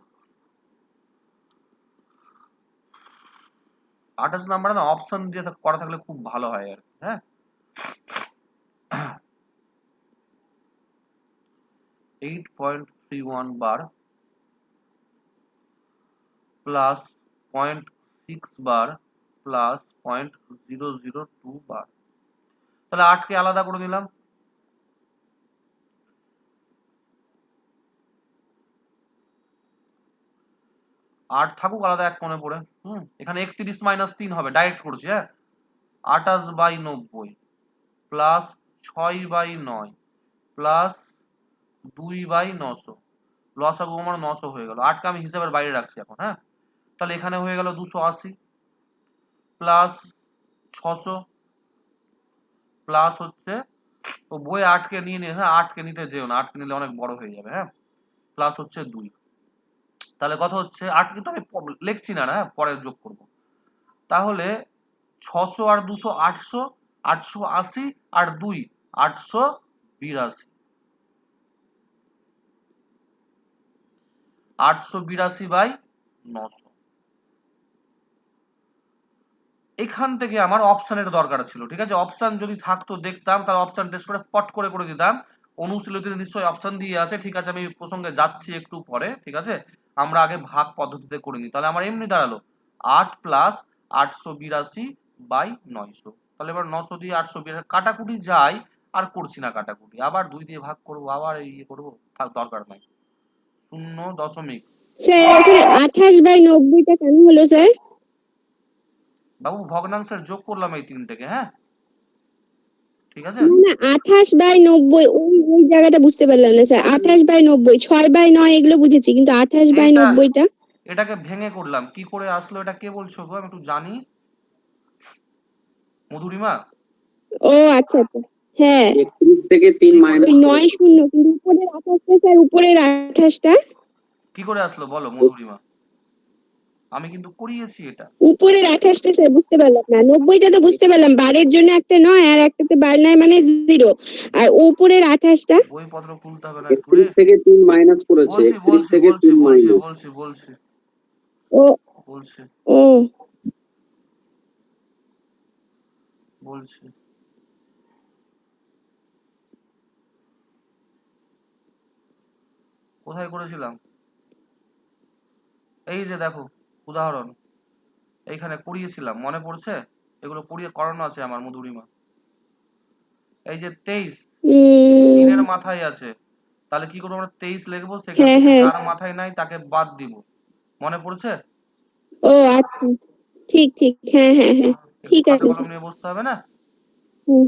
B: 28 নাম্বার না অপশন দিয়ে করা থাকলে খুব ভালো হয় আর কি। হ্যাঁ, 8.31 বার প্লাস 0.6 বার প্লাস 0.002 বার, তাহলে 8কে আলাদা করে দিলাম। আট থাকুক আলাদা এক কোণে পড়ে। এখানে 31-3 হবে, ডাইরেক্ট করছি। হ্যাঁ, 28/90 প্লাস 6/9 প্লাস 2/900, লসাগু আমার 900 হয়ে গেল। 8কে আমি হিসাবের বাইরে রাখছি এখন। হ্যাঁ, তাহলে এখানে হয়ে গেল 280 প্লাস 600 প্লাস হচ্ছে, ও বই 8কে নিয়ে হ্যাঁ 8কে নিতে যেও না, 8কে নিলে অনেক বড় হয়ে যাবে। হ্যাঁ, প্লাস হচ্ছে 2, তাহলে কত হচ্ছে 8 কিন্তু আমি লিখছি না, হ্যাঁ পরে যোগ করব। তাহলে 600 আর 200 800, 880 আর 2 882, 882/900। এখান থেকে আমার অপশনের দরকার ছিল, ঠিক আছে? অপশন যদি থাকতো দেখতাম, তাহলে অপশন টেস্ট করে পট করে দিতাম। অনুশীলনীতে নিশ্চয়ই অপশন দিয়ে আছে, ঠিক আছে আমি প্রসঙ্গে যাচ্ছি একটু পরে, ঠিক আছে। আমরা আগে ভাগ পদ্ধতিতে করে নিই। তাহলে আমার এমনি দাঁড়ালো 8 প্লাস 882 বাই 900। তাহলে এবার 900 দিয়ে 882 কাটাকুটি যাই, আর করছি না কাটাকুটি, আবার 2 দিয়ে ভাগ করবো, আবার ইয়ে করবো, থাক দরকার নাই। 0.।
J: স্যার এখানে 28/90টা কেন হলো স্যার?
B: বাবু ভগ্নাংশের যোগ করলাম এই তিনটেকে, হ্যাঁ ঠিক আছে।
J: না না 28/90 ওই জায়গাটা বুঝতে পারলাম না স্যার। 28/90 6/9 এগুলো বুঝেছি, কিন্তু
B: এইটা
J: 28/90টা
B: এটাকে ভেঙে করলাম, কি করে আসলো এটা কে বলছো গো, আমি একটু জানি। মধুরিমা?
J: ও আচ্ছা আচ্ছা হ্যাঁ
G: 31 থেকে 3 মাইনাস
J: ওই 9 0, কিন্তু উপরের 28টা স্যার, উপরের 28টা
B: কি করে আসলো বলো মধুরিমা, আমি কিন্তু করিয়েছি এটা।
J: উপরের 28টা স্যার বুঝতে পারলাম না। 90টা তো বুঝতে পারলাম, বারের জন্য একটা 9 আর একটাতে বার নাই মানে 0, আর উপরের 28টা
B: বইপত্র খুলতে হবে না একটু রে।
G: 31 থেকে 3 মাইনাস করেছে,
B: বলছি
G: 31
B: বলছি
G: থেকে
B: বলছি
G: 3
B: বলছি
G: মাইনাস।
B: বলছি বলছি
J: ও
B: বলছি
J: ও
B: বলছি কোথায় করেছিলাম, এই যে দেখো উদাহরণ, এইখানে করিয়েছিলাম, মনে পড়ছে? এগুলো করিয়ে করানো আছে আমার মধুরিমা। এই যে 23 তিনের মাথায় আছে, তাহলে কি করবো আমরা, 23 লিখবো, সেখান
J: হ্যাঁ
B: থেকে
J: হ্যাঁ
B: যার মাথায় নাই তাকে বাদ দিব, মনে পড়ছে?
J: ও আচ্ছা ঠিক ঠিক হ্যাঁ হ্যাঁ হ্যাঁ
B: একটু
J: ঠিক
B: খাতা
J: আছে
B: কলম
J: স্যার।
B: নিয়ে বসতে হবে না?
J: হুম,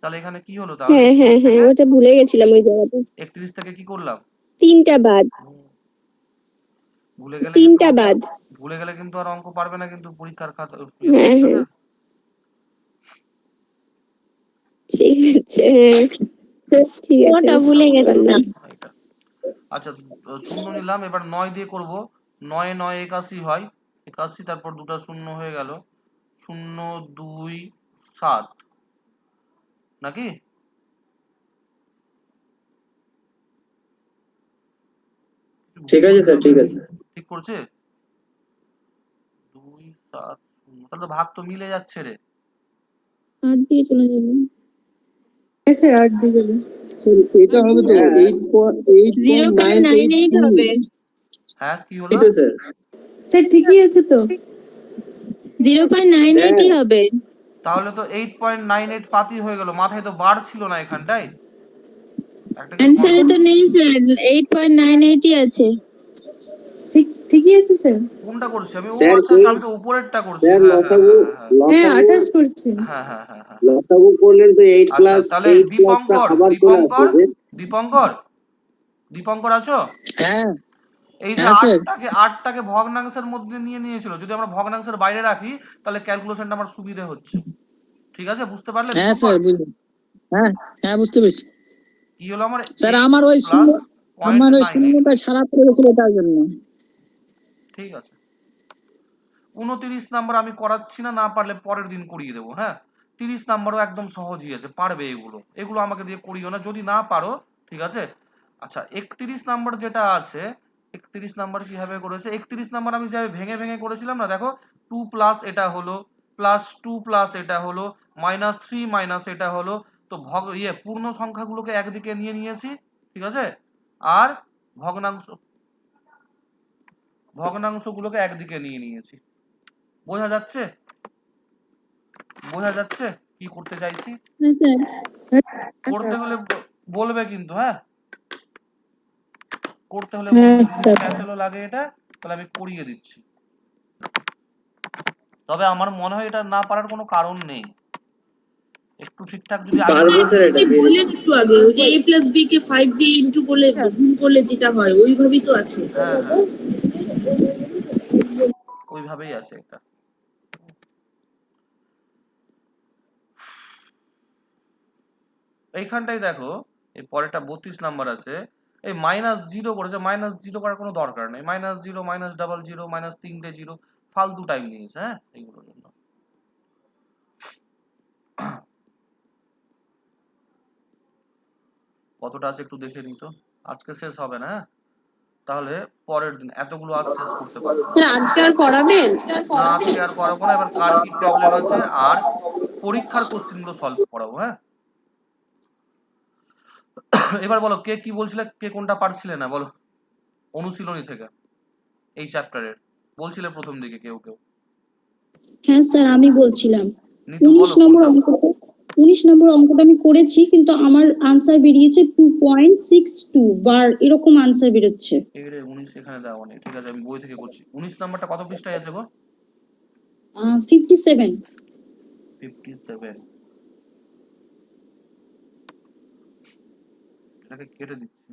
B: তাহলে এখানে কি হলো, তাহলে
J: হ্যাঁ হ্যাঁ
B: 31
J: হ্যাঁ
B: থেকে
J: ওটা ভুলে গেছিলাম ওই জায়গাটা।
B: 31 থেকে কি করলাম,
J: 3টা বাদ,
B: ভুলে গেলে কিন্তু
J: 3টা বাদ।
B: ভুলে গেলে কিন্তু আর অঙ্ক পারবে না কিন্তু পরীক্ষার খাতা,
J: হ্যাঁ
B: ঠিক
J: হ্যাঁ
B: আছে?
J: ঠিক আছে হ্যাঁ স্যার, ঠিক আছে
F: ওটা
J: বুঝতে
F: ভুলে
J: পারলাম।
F: গেছিলাম।
B: এটা আচ্ছা, শূন্য নিলাম, এবার 9 দিয়ে করব। 9 9 81 হয়, 81, তারপর দুটো শূন্য হয়ে গেল, 0 2 7 নাকি?
E: ঠিক আছে স্যার, ঠিক আছে।
B: ঠিক করছে? 2 7 0, তাহলে তো ভাগ তো মিলে যাচ্ছে রে।
C: 8 দিয়ে চলে যাবে।
F: হ্যাঁ স্যার 8 দিয়ে গেলে
G: স্যার এটা হবে তো
A: 0.98 হবে।
B: হ্যাঁ কি হলো?
E: এই তো স্যার।
F: স্যার ঠিকই আছে তো।
A: 0.98 হবে।
B: তাহলে তো 8.98 পাতি হয়ে গেল, মাথায় তো বার ছিল না এখানটায়, একটা কি
A: অ্যানসারে তো নেই স্যার, 8.98 আছে।
F: ঠিকই আছে স্যার।
B: কোনটা করছি আমি, ও
G: স্যার
B: আচ্ছা আচ্ছা, আমি তো উপরেরটা করছি,
G: স্যার
B: হ্যাঁ হ্যাঁ
G: লসাগু
F: হ্যাঁ 28 করছে।
B: হ্যাঁ হ্যাঁ হ্যাঁ হ্যাঁ।
G: লসাগু করলেন তো 8
B: আচ্ছা
G: প্লাস
B: তাহলে
G: 8 প্লাসটা
B: দীপঙ্কর
G: আবার চলে
B: দীপঙ্কর
G: আসবে।
B: দীপঙ্কর দীপঙ্কর আছো?
H: হ্যাঁ
B: এই যে আটটাকে ভগ্নাংশের মধ্যে নিয়ে নিয়েছিল, যদি আমরা ভগ্নাংশের বাইরে রাখি তাহলে ক্যালকুলেশনটা আমার সুবিধে হচ্ছে, ঠিক আছে? বুঝতে পারলে?
H: হ্যাঁ স্যার বুঝলাম, হ্যাঁ হ্যাঁ বুঝতে পেরেছি
B: কি হলো আমার,
H: স্যার।
B: 8
H: আমার ওই
B: প্লাস
H: আমার ওই
B: 0.98।
H: শূন্যটা ছাড়া করে রেখেছিল তার জন্য।
B: ঠিক আছে, 29 নাম্বার আমি করাচ্ছি না, না পারলে পরের দিন করিয়ে দেবো, হ্যাঁ। 30 নাম্বারও একদম সহজই আছে, পারবে এগুলো, এগুলো আমাকে দিয়ে করিও না যদি না পারো, ঠিক আছে। আচ্ছা 31 নাম্বার যেটা আছে, 31 নাম্বার কিভাবে করেছে, 31 নাম্বার আমি যাই ভেঙে ভেঙে করেছিলাম না, দেখো 2 প্লাস এটা হলো, প্লাস 2 প্লাস এটা হলো, -3 মাইনাস এটা হলো, তো পূর্ণ সংখ্যাগুলোকে একদিকে নিয়ে নিয়েছি, ঠিক আছে, আর ভগ্নাংশগুলোকে একদিকে নিয়ে নিয়েছি। বোঝা যাচ্ছে? বোঝা যাচ্ছে কি করতে চাইছি?
A: হ্যাঁ স্যার।
B: করতে হলে বলবে কিন্তু, হ্যাঁ করতে হলে
F: হ্যাঁ
B: বলবে, যদি
F: স্যার।
B: প্যাচেলও লাগে এটা, তাহলে আমি করিয়ে দিচ্ছি। তবে আমার মনে হয় এটা না পারার কোনো কারণ নেই, একটু ঠিকঠাক যদি
E: পারবো স্যার এটা।
K: বললেন একটু আগে ওই যে a প্লাস b কে 5 দিয়ে ইনটু করলে গুণ করলে যেটা হয় ওইভাবেই তো আছে।
B: হ্যাঁ হ্যাঁ ওইভাবেই আছে এটা। এইখানটাই দেখো, এই পরেরটা 32 নাম্বার আছে, এই -0 করেছে, -0 করার কোনো দরকার নেই, -0 -00 -3টে 0 ফালতু টাইম নিয়েছে, হ্যাঁ এইগুলোর জন্য। কতটা আছে একটু দেখে নিই তো, আজকে শেষ হবে না, হ্যাঁ তাহলে পরের দিন এতগুলো আজ শেষ করতে পারবো না।
A: স্যার আজকে আর করাবেন?
B: না আজকে আর করাবো না, এবার কার কি প্রবলেম আছে আর পরীক্ষার কোশ্চেন গুলো সলভ করাবো, হ্যাঁ। এবার বলো কে কি বলছিলে, কে কোনটা পারছিলে না বলো অনুশীলনী থেকে এই চ্যাপ্টারের, বলছিলে প্রথম দিকে কেউ কেউ।
C: হ্যাঁ স্যার, আমি বলছিলাম
B: নিতু
C: 19
B: বলো
C: নম্বর
B: কোনটা।
C: অঙ্কটা 19 নম্বর অঙ্কটা আমি করেছি, কিন্তু আমার আনসার বেরিয়েছে 2.62 বার, এরকম আনসার বেরোচ্ছে।
B: এই রে 19 এখানে দেওয়া নেই, ঠিক আছে আমি বই থেকে করছি। 19 নাম্বারটা কত পৃষ্ঠায় আছে গো?
C: 57।
B: 57। এটাকে কেটে দিচ্ছি।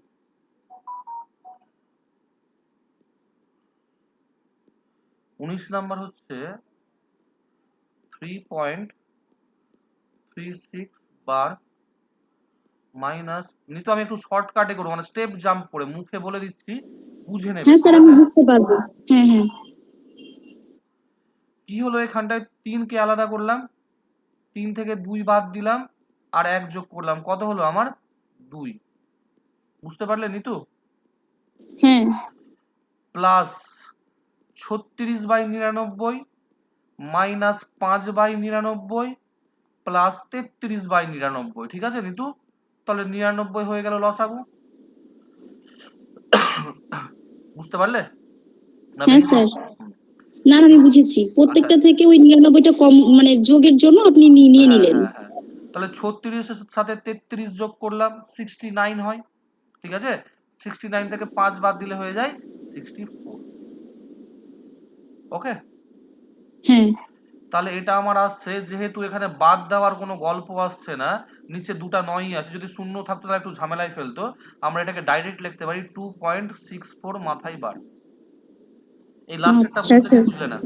B: 19 নাম্বার হচ্ছে 3.36 বার মাইনাস, নিতু আমি একটু শর্টকাটে করবো, মানে স্টেপ জাম্প করে, মুখে বলে দিচ্ছি বুঝে নেবে,
C: হ্যাঁ
B: ঠিক
C: স্যার, আমি
B: আছে?
C: বুঝতে পারবো। হ্যাঁ হ্যাঁ।
B: কি হলো এখানটায় 3 কে আলাদা করলাম, 3 থেকে 2 বাদ দিলাম আর 1 যোগ করলাম, কত হলো আমার 2। বুঝতে পারলে নিতু?
C: হ্যাঁ
B: প্লাস 36/99 মাইনাস 5/99 প্লাস 33/99, ঠিক আছে নিতু? তাহলে 99 হয়ে গেল লসাগু। বুঝতে পারলে না
C: হ্যাঁ
B: ভেঙে
C: স্যার।
B: বলবো?
C: না না, আমি বুঝেছি,
B: আচ্ছা
C: প্রত্যেকটা থেকে ওই 99টা কম, মানে যোগের জন্য আপনি নিয়ে
B: হ্যাঁ
C: নিলেন।
B: হ্যাঁ হ্যাঁ, তাহলে 36-এর সাথে 33 যোগ করলাম 69 হয়, ঠিক আছে? 69 থেকে 5 বাদ দিলে হয়ে যায় 64। ওকে,
C: হ্যাঁ
B: তাহলে এটা আমার আসছে, যেহেতু এখানে বাদ দেওয়ার কোনো গল্প আসছে না, নিচে দুটা নয়ই আছে, যদি শূন্য থাকতো তাহলে একটু ঝামেলায় ফেলতো, আমরা এটাকে ডাইরেক্ট লিখতে পারি 2.64 মাথায় বার। এই লাস্টেরটা
C: আচ্ছা
B: বুঝলে কি
F: স্যার।
B: বুঝলে না?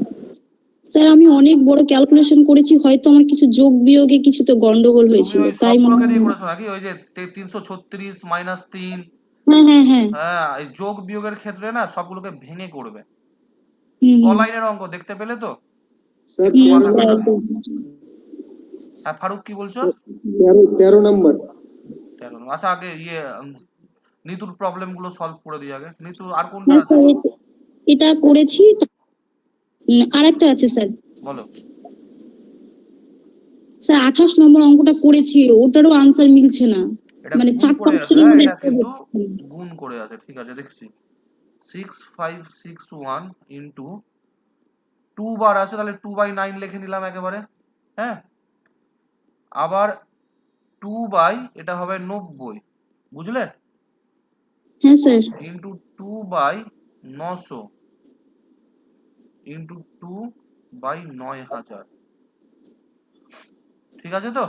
C: স্যার, আমি অনেক বড় ক্যালকুলেশন করেছি, হয়তো আমার কিছু যোগ বিয়োগে কিছু তো গন্ডগোল
B: তুমি
C: হয়েছিল,
B: ওই
C: তাই মনে
B: সবগুলোকে
C: হয়।
B: দিয়ে করেছো নাকি, ওই যে 336 মাইনাস 3?
C: হ্যাঁ হ্যাঁ হ্যাঁ।
B: হ্যাঁ, এই যোগ বিয়োগের ক্ষেত্রে না সবগুলোকে ভেঙে করবে।
C: হুম
B: ক
C: হুম।
B: লাইনের অঙ্ক দেখতে পেলে তো?
E: স্যার
B: একটু মাথা
C: স্যার,
B: খাটাও।
C: একদম।
B: হ্যাঁ ফারুক কি বলছো?
E: 13 নম্বর।
B: 13। আচ্ছা আগে নিতুর প্রবলেম গুলো সলভ করে দিই আগে। নিতু আর কোনটা
C: হ্যাঁ
B: আছে?
C: স্যার, এটা করেছি। আর একটা আছে স্যার।
B: বলো।
C: স্যার 28 নম্বর অঙ্কটা করেছি, ওটারও আনসার মিলছে না,
B: এটা
C: মানে
B: গুণ
C: 4টা
B: করে আছে,
C: অপশনের
B: হ্যাঁ
C: মধ্যে
B: এটা
C: একটা
B: কিন্তু
C: হচ্ছে না।
B: গুণ করে আছে, ঠিক আছে দেখছি। 6561 ইন্টু 2 বার আছে, তাহলে 2/9 লিখে নিলাম একেবারে। হ্যাঁ, আবার 2 বাই এটা হবে 90, বুঝলে?
C: হ্যাঁ স্যার।
B: ইন্টু 2/900 ইন্টু 2/9000, ঠিক আছে তো?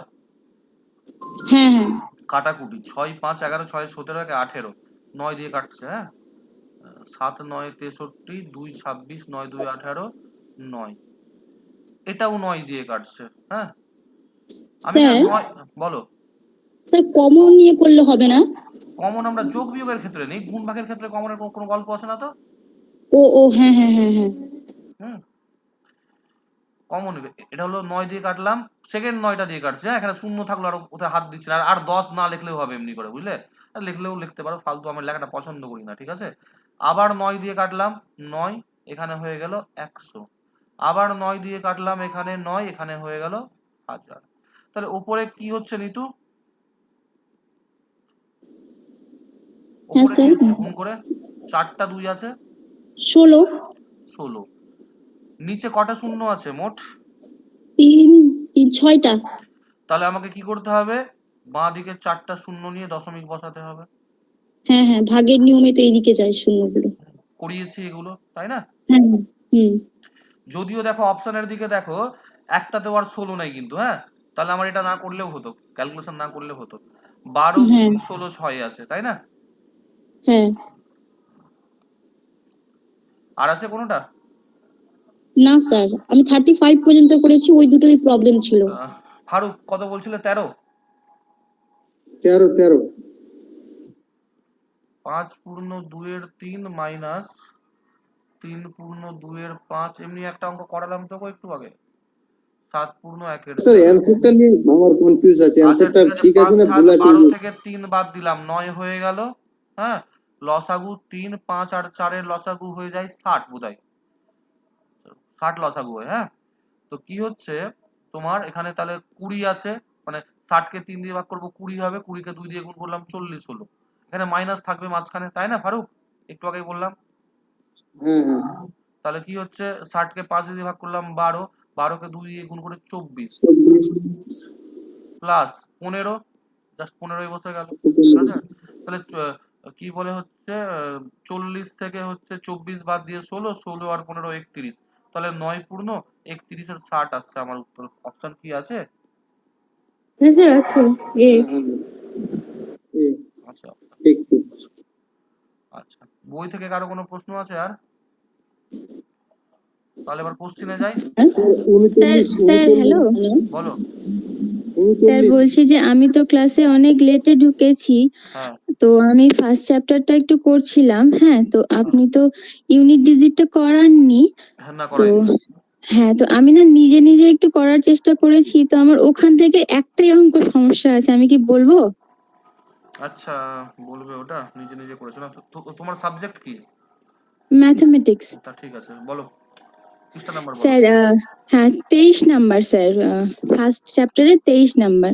C: হ্যাঁ হ্যাঁ।
B: কাটাকুটি 6 5 11 6 17 18, 9 দিয়ে কাটছে, হ্যাঁ 7 9 63, 2 26, 9 2 18, 9, এটাও 9 দিয়ে কাটছে। হ্যাঁ, আমি এখানে
C: স্যার
B: 9, বলো।
C: স্যার, কমন নিয়ে করলে হবে না?
B: কমন আমরা যোগ বিয়োগের ক্ষেত্রে নেই, গুণ ভাগের ক্ষেত্রে কমনের কোনো গল্প আছে না তো।
C: ও ও, হ্যাঁ হ্যাঁ হ্যাঁ হ্যাঁ।
B: হুম, কমন এটা হলো 9 দিয়ে কাটলাম, সেকেন্ড 9টা দিয়ে কাটছে, হ্যাঁ এখানে শূন্য থাকলো আর কোথায় হাত দিচ্ছে না, আর 10 না লিখলেও হবে এমনি করে, বুঝলে? আর লিখলেও লিখতে পারো, ফালতু আমার লেখাটা পছন্দ করি না, ঠিক আছে? আবার 9 দিয়ে কাটলাম 9, এখানে হয়ে গেল 100, আবার 9 দিয়ে কাটলাম এখানে 9, এখানে হয়ে গেল 1000। তাহলে উপরে কি হচ্ছে নিতু?
C: হ্যাঁ
B: উপরে কি
C: স্যার,
B: হচ্ছে গুণ করে? 4টা 2 আছে
C: 16।
B: 16, নিচে কটা শূন্য আছে মোট?
C: 3 3 6টা।
B: তাহলে আমাকে কি করতে হবে, বাঁ দিকে 4টা শূন্য নিয়ে দশমিক বসাতে হবে।
C: হ্যাঁ হ্যাঁ, ভাগের নিয়মে তো এইদিকে যায় শূন্যগুলো।
B: করিয়েছি এগুলো, তাই না?
C: হ্যাঁ হ্যাঁ, হুম।
B: যদিও দেখো অপশনের দিকে দেখো একটাতেও আর 16 নাই কিন্তু, হ্যাঁ তাহলে আমার এটা না করলেও হতো, ক্যালকুলেশন না করলেও হতো। 12
C: হ্যাঁ
B: 3 16 6 আছে, তাই না?
C: হ্যাঁ।
B: আর আছে কোনোটা?
C: না স্যার, আমি 35 পর্যন্ত করেছি, ওই দুটোই প্রবলেম ছিল।
B: ফারুক কত বলছিলে? 13?
E: 13।
B: 5 পূর্ণ 2 এর 3 মাইনাস 3 পূর্ণ 2 এর 5, এমনি একটা অঙ্ক করালাম তো একটু আগে, 7 পূর্ণ 1 এর
E: স্যার
B: 4।
E: অ্যানসারটা নিয়ে আমার কনফিউজ আছে,
B: আচ্ছা
E: অ্যানসারটা
B: ঠিক আছে,
E: ঠিক আছে
B: 5
E: না
B: 7
E: ভুল আছে?
B: 12 থেকে 3 বাদ দিলাম 9 হয়ে গেল। হ্যাঁ, লসাগু 3, 5 আর 4 এর লসাগু হয়ে যায় 60 বোধহয়, 60 লসাগু হয়। হ্যাঁ, তো কি হচ্ছে তোমার এখানে তাহলে 20 আছে, মানে 60 কে 3 দিয়ে ভাগ করবো 20 হবে, 20 কে 2 দিয়ে গুণ করলাম 40 হলো। এখানে মাইনাস থাকবে মাঝখানে, তাই না ফারুক? একটু আগেই বললাম। তাহলে কি হচ্ছে, 60 কে 5 দিয়ে ভাগ করলাম 12, 12 কে 2 দিয়ে গুণ করে 24 প্লাস 15, জাস্ট 15 বসে গেল, ঠিক আছে? তাহলে কি বলে হচ্ছে 40 থেকে হচ্ছে 24 বাদ দিয়ে 16, 16 আর 15 31, তাহলে 9 পূর্ণ 31 এর 60 আসছে আমার উত্তর। অপশন কি আছে?
F: হ্যাঁ স্যার আছে
B: আচ্ছা
E: ঠিক ঠিক।
B: আচ্ছা, বই থেকে কারো কোনো প্রশ্ন আছে আর? তাহলে এবার কোশ্চিনে যাই।
A: স্যার হ্যালো
B: বলো।
A: স্যার, বলছি যে আমি তো ক্লাসে অনেক লেটে ঢুকেছি,
B: হ্যাঁ
A: তো আমি ফার্স্ট চ্যাপ্টারটা একটু করছিলাম। হ্যাঁ, তো আপনি তো ইউনিট ডিজিটটা করাননি।
B: হ্যাঁ, না
A: তো
B: করাইনি।
A: হ্যাঁ, তো আমি না নিজে নিজে একটু করার চেষ্টা করেছি, তো আমার ওখান থেকে একটাই অঙ্ক সমস্যা আছে, আমি কি বলবো?
B: আচ্ছা, বলবে ওটা নিজে নিজে করেছো না? তোমার সাবজেক্ট কি?
A: ম্যাথমেটিক্স।
B: তা ঠিক আছে, বলো পৃষ্ঠা নাম্বার বলো।
A: স্যার হ্যাঁ 23 নাম্বার স্যার, ফার্স্ট চ্যাপ্টারে 23 নাম্বার।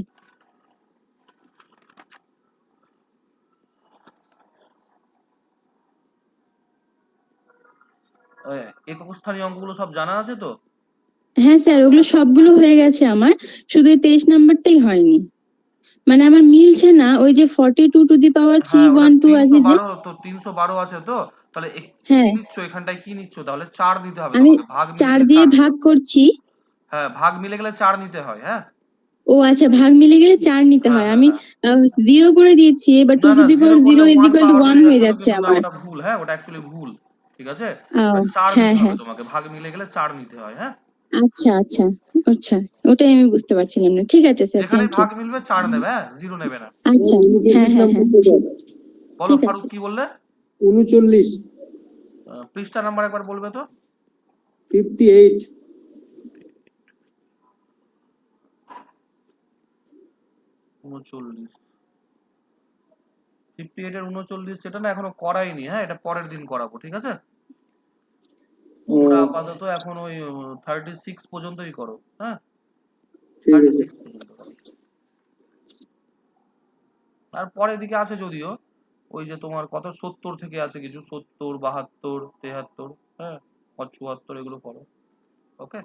B: একক স্থানীয় অঙ্কগুলো সব জানা আছে তো?
A: হ্যাঁ স্যার, ওগুলো সবগুলো হয়ে গেছে আমার, শুধু এই 23 নাম্বারটাই হয়নি। মানে আমার মিলছে না, ওই যে 42 টু দি পাওয়ার
B: হ্যাঁ, ওটা
A: 312 আছে যে।
B: 312, তো 312 আছে তো। তাহলে কি
A: হ্যাঁ,
B: নিচ্ছ এখানটায়, কি নিচ্ছ? তাহলে 4 দিতে হবে
A: আমি
B: তোমাকে, ভাগ মিলে
A: 4
B: গেলে
A: দিয়ে
B: 4 নিতে
A: ভাগ
B: হবে।
A: করছি।
B: হ্যাঁ, ভাগ মিলে গেলে 4 নিতে হয়। হ্যাঁ
A: ও আচ্ছা, ভাগ মিলে গেলে 4 নিতে
B: হ্যাঁ
A: হয়।
B: হ্যাঁ
A: আমি
B: হ্যাঁ।
A: 0 করে দিয়েছি, এবার 2
B: না
A: টু
B: না,
A: দি পাওয়ার
B: 0 করলে
A: 0 ইজ
B: 1
A: ইকুয়াল টু
B: পাওয়ার
A: 1
B: বেড়ে
A: হয়ে
B: যাচ্ছে, ওটা
A: যাচ্ছে
B: কিন্তু না,
A: আমার।
B: ওটা ভুল। হ্যাঁ, ওটা অ্যাকচুয়ালি ভুল। ঠিক আছে,
A: আহ,
B: 4
A: হ্যাঁ
B: দিতে হবে
A: হ্যাঁ,
B: তোমাকে, ভাগ মিলে গেলে 4 নিতে হয়। হ্যাঁ,
A: আচ্ছা আচ্ছা আচ্ছা, ওটাই আমি বুঝতে পারছিলাম না। ঠিক আছে স্যার,
B: যেখানে
A: থ্যাংক ইউ।
B: ভাগ মিলবে 4 নেবে, হ্যাঁ 0 নেবে না।
A: আচ্ছা, হ্যাঁ হ্যাঁ হ্যাঁ,
B: বলো
A: ঠিক
B: ফারুক,
A: আছে।
B: কি বললে?
E: 39
B: পৃষ্ঠা নাম্বার একবার বলবে তো?
E: 58
B: 39, 58 এর 39, সেটা না এখনো করাইনি। হ্যাঁ, এটা পরের দিন করাবো, ঠিক আছে? তোমরা আপাতত এখন ওই 36 পর্যন্তই করো। হ্যাঁ, 36 পর্যন্ত করো। আর পরের দিকে আছে যদিও, ওই যে তোমার কত 70 থেকে আছে কিছু, 70, 72, 73, হ্যাঁ, 74, এগুলো করো। ওকে।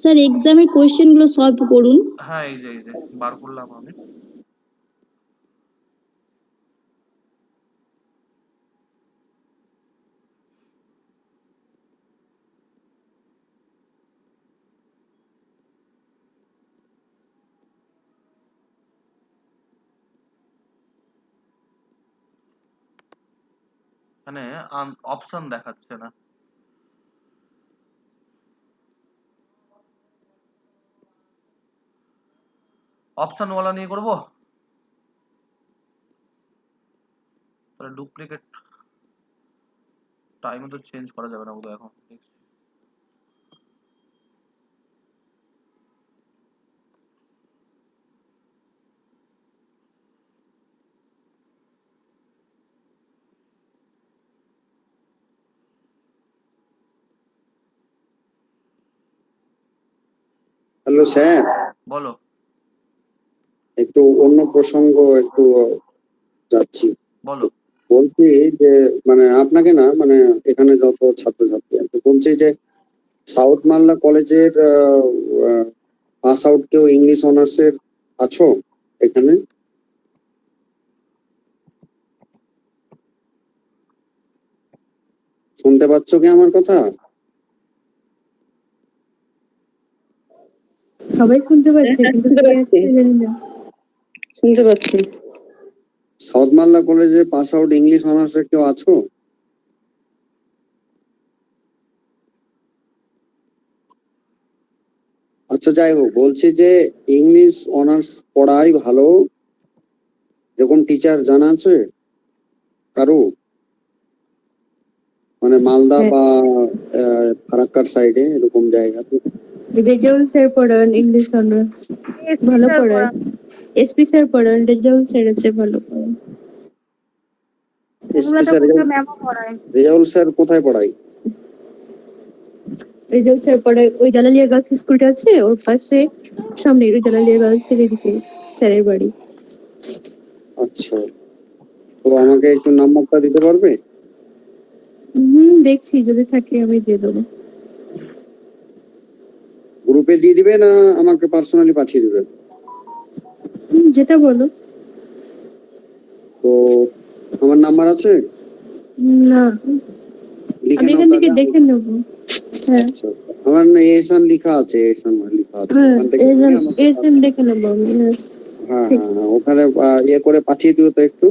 C: স্যার এক্সামের কোশ্চেন গুলো সলভ করুন।
B: হ্যাঁ, এই যে বার করলাম আমি। এখানে অপশন দেখাচ্ছে না। অপশন ওয়ালা নিয়ে করবো, তাহলে ডুপ্লিকেট টাইম তো চেঞ্জ করা যাবে না বোধহয় এখন।
G: হ্যালো স্যার,
B: বলো।
G: একটু অন্য প্রসঙ্গ একটু যাচ্ছি।
B: বলো।
G: বলছি যে মানে আপনাকে না, মানে এখানে যত ছাত্রছাত্রী আছে, বলছি যে সাউথ মালদা কলেজের পাস আউট কেউ ইংলিশ অনার্সের আছো এখানে? শুনতে পাচ্ছ কি আমার কথা?
F: সবাই শুনতে পাচ্ছে, কিন্তু কে আসছে জানি না।
J: শুনতে পাচ্ছি।
G: সাউথ মালদা কলেজে পাস আউট ইংলিশ অনার্সের কেউ আছো? আচ্ছা, যাই হোক, বলছি যে ইংলিশ অনার্স পড়াই ভালো, এরকম টিচার জানা আছে কারো? মানে মালদা বা ফারাক্কার সাইডে এরকম জায়গাতে।
F: রেজাউল স্যার পড়ান ইংলিশ অনার্স, ভালো পড়ায়। এসপি স্যার পড়ান, রেজাউল স্যার আছে, ভালো পড়ায়।
G: এসপি স্যার, রেজাউল স্যার কোথায় পড়ায়?
F: রেজাল্ট স্যার পড়ে ওই জালালিয়া গার্লস স্কুলটা আছে ওর পাশে, সামনে ওই জালালিয়া গার্লসের এদিকে স্যারের বাড়ি।
G: আচ্ছা, তো আমাকে একটু নাম্বারটা দিতে পারবে?
F: দেখছি যদি থাকে আমি দিয়ে দেবো।
G: গ্রুপে দিয়ে দিবে না আমাকে পার্সোনালি পাঠিয়ে দিবে?
F: যেটা বলো।
G: তো আমার নাম্বার আছে?
F: না,
G: লিখে
F: আমি
G: নাও
F: এখান থেকে
G: তাহলে।
F: দেখে নেবো। হ্যাঁ
G: আচ্ছা, আমার না এহসান লেখা আছে, এহসান লেখা আছে,
F: হ্যাঁ,
G: ওখান থেকে নিয়ে আমাকে
F: এসএম দেখে নেবো আমি। হ্যাঁ,
G: হ্যাঁ
F: ঠিক।
G: হ্যাঁ হ্যাঁ, ওখানে ইয়ে করে পাঠিয়ে দিও তো একটু।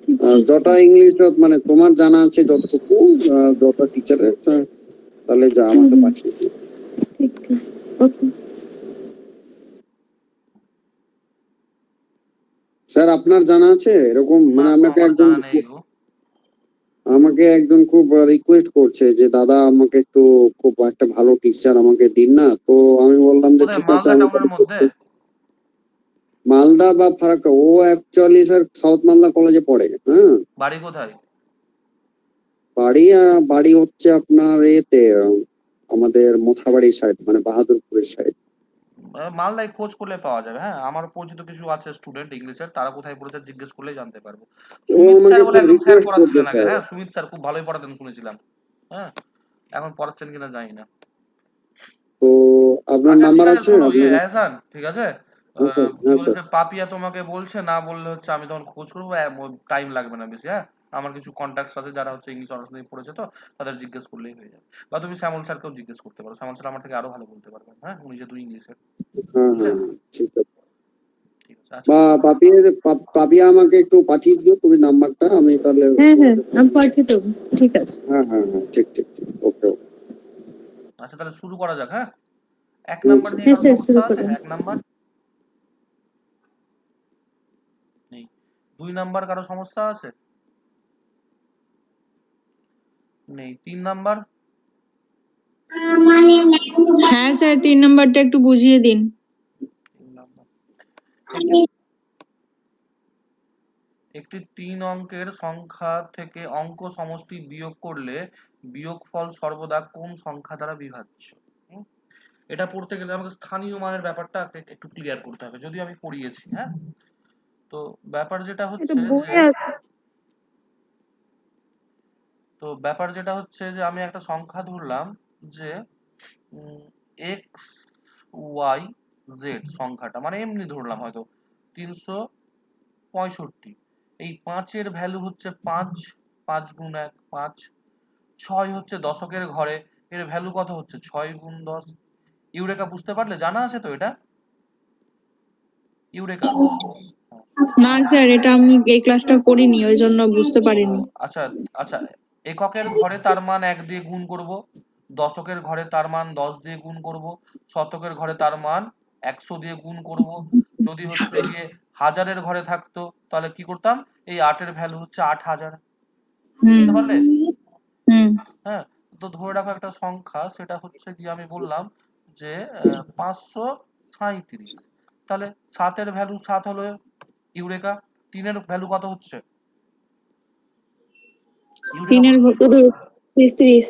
F: ঠিক
G: যটা ইংলিশ মানে তোমার জানা আছে যতটুকু, যত টিচারের, তাহলে যা আমাকে পাঠিয়ে দিও।
F: ঠিক ঠিক, ওকে।
G: স্যার আপনার জানা আছে এরকম? মানে
B: না গো, আমার জানা নেই গো।
G: আমাকে একজন খুব রিকোয়েস্ট করছে যে দাদা আমাকে একটু খুব একটা ভালো টিচার আমাকে দিন না। তো আমি বললাম যে
B: কোথায়,
G: ঠিক আছে,
B: মালদা
G: আমি
B: টাউনের মধ্যে?
G: মালদা বা ফারাক্কা, ও অ্যাকচুয়ালি স্যার সাউথ মালদা কলেজে পড়ে। হ্যাঁ,
B: বাড়ি কোথায়?
G: বাড়ি হচ্ছে আপনার এতে আমাদের মোথাবাড়ি সাইড, মানে বাহাদুরপুরের সাইড।
B: মালদায় খোঁজ করলে পাওয়া যাবে। হ্যাঁ, আমার পরিচিত কিছু আছে স্টুডেন্ট ইংলিশের, তারা কোথায় পড়েছে জিজ্ঞেস করলেই জানতে পারবো।
G: ও
B: সুমিত
G: আমাকে
B: স্যার বলে
G: খুব
B: একজন স্যার
G: রিকোয়েস্ট করছে
B: পড়াচ্ছিলেন আগে।
G: স্যার।
B: হ্যাঁ, সুমিত স্যার খুব ভালোই পড়াতেন শুনেছিলাম। হ্যাঁ, এখন পড়াচ্ছেন কিনা জানি না।
G: তো আপনার
B: আচ্ছা ঠিক
G: নাম্বার
B: আছে,
G: আছে?
B: শোনো
G: আপনার
B: এহসান, ঠিক আছে।
G: হ্যাঁ স্যার,
B: কি
G: হ্যাঁ স্যার।
B: বলেছে পাপিয়া তোমাকে বলছে, না বললে হচ্ছে আমি তখন খোঁজ করবো, টাইম লাগবে না বেশি। হ্যাঁ, আমার কিছু কন্ট্যাক্টস আছে যারা হচ্ছে ইংলিশ অনার্স নিয়ে পড়েছে, তো তাদের জিজ্ঞেস করলেই হয়ে যাবে। বা তুমি শ্যামল স্যারকেও জিজ্ঞেস করতে পারো, শ্যামল স্যার আমার থেকে আরো ভালো বলতে পারবেন। হ্যাঁ, উনি যেহেতু ইংলিশের।
G: হ্যাঁ
B: বুঝলে?
G: হ্যাঁ হ্যাঁ, ঠিক আছে।
B: ঠিক আছে, আচ্ছা
G: বা পাপিয়া আমাকে একটু পাঠিয়ে দিও তুমি নাম্বারটা, আমি তাহলে
F: হ্যাঁ হ্যাঁ,
G: যোগাযোগ
F: আমি
G: করবো।
F: পাঠিয়ে দেবো। ঠিক আছে।
G: হ্যাঁ হ্যাঁ হ্যাঁ, ঠিক ঠিক ঠিক, ওকে ওকে।
B: আচ্ছা, তাহলে শুরু করা যাক। হ্যাঁ, এক
G: হুম
B: নাম্বার
G: স্যার।
B: নিয়ে
F: হ্যাঁ
B: কারো
F: স্যার,
B: সমস্যা
F: শুরু
B: আছে?
F: করুন।
B: এক নাম্বার নেই। 2 নাম্বার কারো সমস্যা আছে? নেই। 3 নাম্বার?
A: হ্যাঁ স্যার, 3 নম্বরটা একটু বুঝিয়ে দিন।
B: 3 নাম্বার। একটি একটি 3 অঙ্কের সংখ্যা থেকে অঙ্ক সমষ্টি বিয়োগ করলে বিয়োগফল সর্বদা কোন সংখ্যা দ্বারা বিভাজ্য? হুম? এটা পড়তে গেলে আমাকে স্থানীয় মানের ব্যাপারটা একটু ক্লিয়ার করতে হবে, যদিও আমি পড়িয়েছি। হ্যাঁ, তো ব্যাপার যেটা
F: এটা
B: হচ্ছে যে
F: বইয়ে আছে।
B: আমি একটা সংখ্যা ধরলাম যে এক্স ওয়াই জেড সংখ্যাটা, মানে এমনি ধরলাম হয়তো 365। এই 5-এর ভ্যালু হচ্ছে 5, 5 গুণ 1 5। 6 হচ্ছে দশকের ঘরে, এর ভ্যালু কত হচ্ছে 6 গুণ 10। ইউরেকা বুঝতে পারলে? জানা আছে তো এটা? ইউরেকা?
A: না স্যার, এটা আমি এই ক্লাসটা করিনি, ওই জন্য বুঝতে পারিনি।
B: আচ্ছা আচ্ছা, এককের ঘরে তার মান 1 দিয়ে গুণ করব, দশকের ঘরে তার মান 10 দিয়ে গুণ করব, শতকের ঘরে তার মান 100 দিয়ে গুণ করব। যদি হচ্ছে গিয়ে হাজারের ঘরে থাকতো তাহলে কি করতাম, এই 8-এর ভ্যালু হচ্ছে 8000।
A: হুম
B: বুঝতে পারলে?
A: হুম
B: হ্যাঁ, তো ধরে রাখো একটা সংখ্যা, সেটা হচ্ছে গিয়ে আমি বললাম যে 537। তাহলে 7-এর ভ্যালু 7 হলো ইউরেকা। 3-এর ভ্যালু কত হচ্ছে ইউরেকা?
A: 3-এর
B: বলো।
A: 30